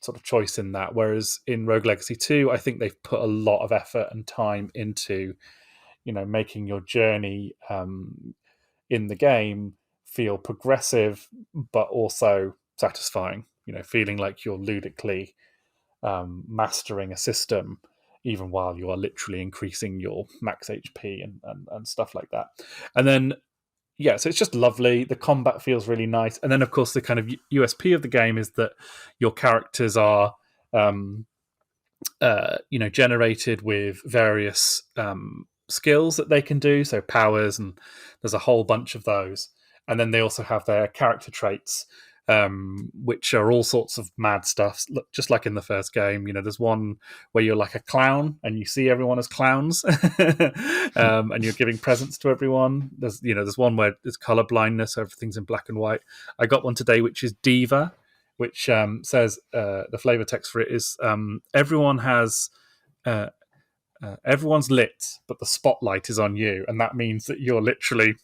sort of choice in that. Whereas in Rogue Legacy 2, I think they've put a lot of effort and time into making your journey in the game feel progressive but also satisfying, feeling like you're ludically mastering a system even while you are literally increasing your max HP and stuff like that. And then so it's just lovely. The combat feels really nice. And then, of course, the kind of USP of the game is that your characters are, generated with various skills that they can do. So powers, and there's a whole bunch of those. And then they also have their character traits, which are all sorts of mad stuff, just like in the first game. There's one where you're like a clown and you see everyone as clowns, and you're giving presents to everyone. There's one where there's color blindness, so everything's in black and white. I got one today, which is Diva, which says the flavor text for it is everyone has. Everyone's lit, but the spotlight is on you, and that means that you're literally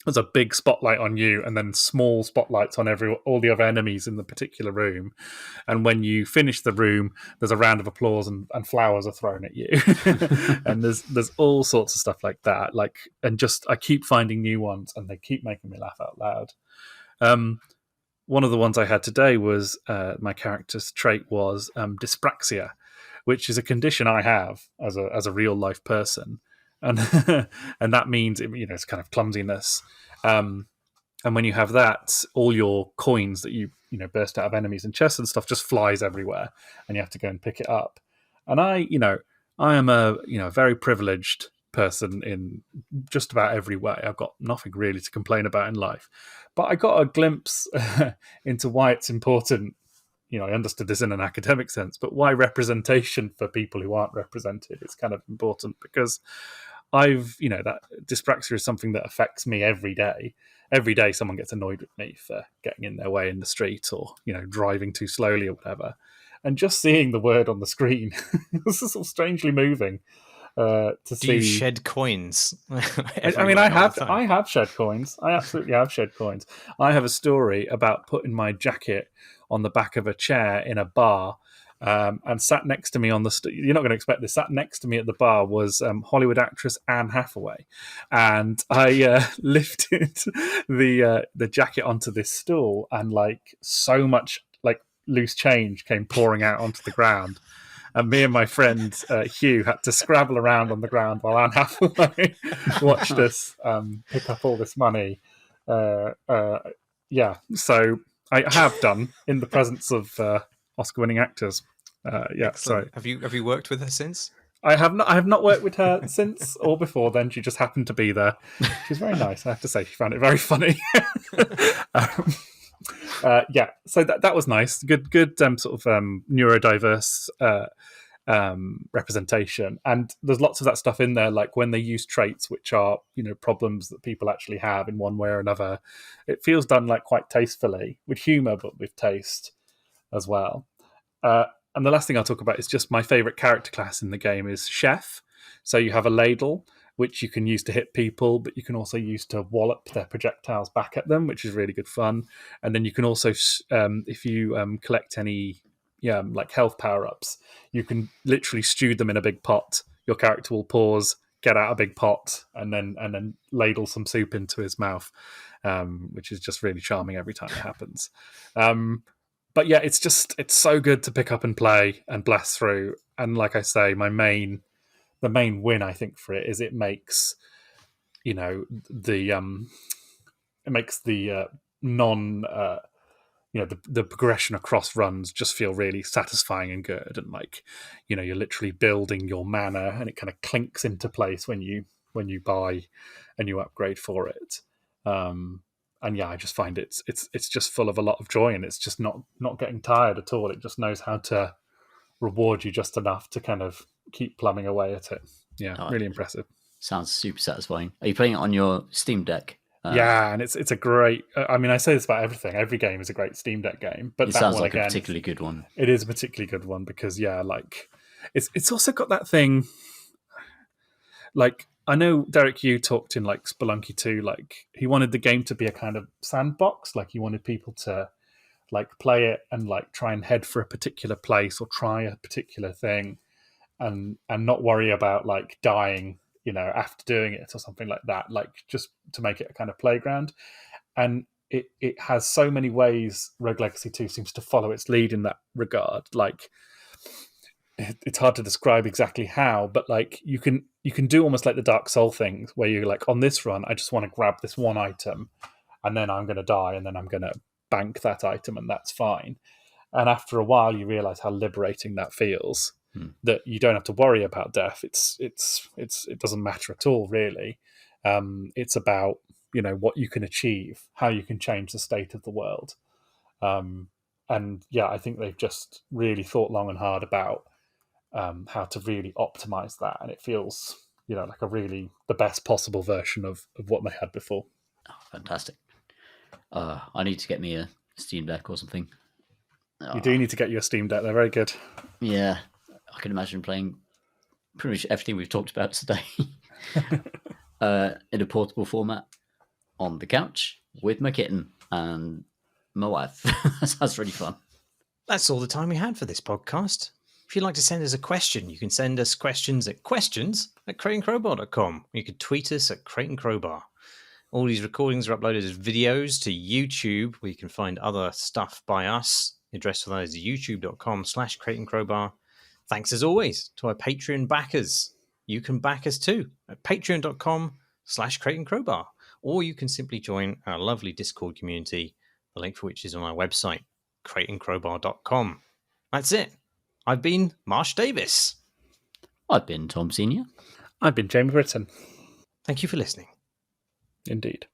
there's a big spotlight on you, and then small spotlights on all the other enemies in the particular room. And when you finish the room, there's a round of applause and flowers are thrown at you. And there's all sorts of stuff like that. I keep finding new ones, and they keep making me laugh out loud. One of the ones I had today was my character's trait was dyspraxia, which is a condition I have as a real life person, and and that means it's kind of clumsiness. And when you have that, all your coins that you burst out of enemies and chests and stuff just flies everywhere, and you have to go and pick it up. And I am a very privileged person in just about every way. I've got nothing really to complain about in life, but I got a glimpse into why it's important. I understood this in an academic sense, but why representation for people who aren't represented is kind of important, because that dyspraxia is something that affects me every day. Every day someone gets annoyed with me for getting in their way in the street, or, driving too slowly or whatever. And just seeing the word on the screen is sort of strangely moving. To see. Do you shed coins? I have shed coins. I absolutely have shed coins. I have a story about putting my jacket on the back of a chair in a bar, and sat next to me on the you're not going to expect this. Sat next to me at the bar was Hollywood actress Anne Hathaway, and I lifted the jacket onto this stool, and so much loose change came pouring out onto the ground. And me and my friend Hugh had to scrabble around on the ground while Anne Hathaway watched us pick up all this money. So I have done in the presence of Oscar-winning actors. So have you worked with her since? I have not worked with her since or before then. She just happened to be there. She's very nice, I have to say. She found it very funny. So that was nice. Good sort of neurodiverse representation, and there's lots of that stuff in there, like when they use traits which are problems that people actually have in one way or another. It feels done quite tastefully, with humor but with taste as well. And the last thing I'll talk about is just my favorite character class in the game is Chef. So you have a ladle which you can use to hit people, but you can also use to wallop their projectiles back at them, which is really good fun. And then you can also, if you collect any health power-ups, you can literally stew them in a big pot. Your character will pause, get out a big pot, and then ladle some soup into his mouth, which is just really charming every time it happens. But yeah, it's so good to pick up and play and blast through. And like I say, the main win, I think, for it is it makes the the progression across runs just feel really satisfying and good, and you're literally building your mana, and it kind of clinks into place when you buy and you upgrade for it. And yeah, I just find it's just full of a lot of joy, and it's just not getting tired at all. It just knows how to reward you just enough to kind of keep plumbing away at it. Yeah, really impressive. Sounds super satisfying. Are you playing it on your Steam Deck? Yeah, and it's a great. I mean, I say this about everything. Every game is a great Steam Deck game, but it that sounds one like again, a particularly good one. It is a particularly good one because it's also got that thing. I know Derek, you talked in Spelunky 2. He wanted the game to be a kind of sandbox. He wanted people to play it and try and head for a particular place or try a particular thing, and not worry about dying after doing it or something like that, just to make it a kind of playground. And it has so many ways Rogue Legacy 2 seems to follow its lead in that regard. It's hard to describe exactly how, but you can do almost like the Dark Soul things where you're on this run, I just want to grab this one item and then I'm going to die and then I'm going to bank that item and that's fine. And after a while you realize how liberating that feels. That you don't have to worry about death. It doesn't matter at all, really. It's about what you can achieve, how you can change the state of the world, And yeah, I think they've just really thought long and hard about how to really optimize that, and it feels like the best possible version of what they had before. Oh, fantastic. I need to get me a Steam Deck or something. You do need to get your Steam Deck. They're very good. Yeah, I can imagine playing pretty much everything we've talked about today in a portable format on the couch with my kitten and my wife. That sounds really fun. That's all the time we had for this podcast. If you'd like to send us a question, you can send us questions at crateandcrowbar.com. You can tweet us at crateandcrowbar. All these recordings are uploaded as videos to YouTube, where you can find other stuff by us. The address for that is youtube.com/crateandcrowbar. Thanks as always to our Patreon backers. You can back us too at patreon.com/crateandcrowbar, or you can simply join our lovely Discord community, the link for which is on our website, crateandcrowbar.com. That's it. I've been Marsh Davis. I've been Tom Senior. I've been Jamie Britton. Thank you for listening. Indeed.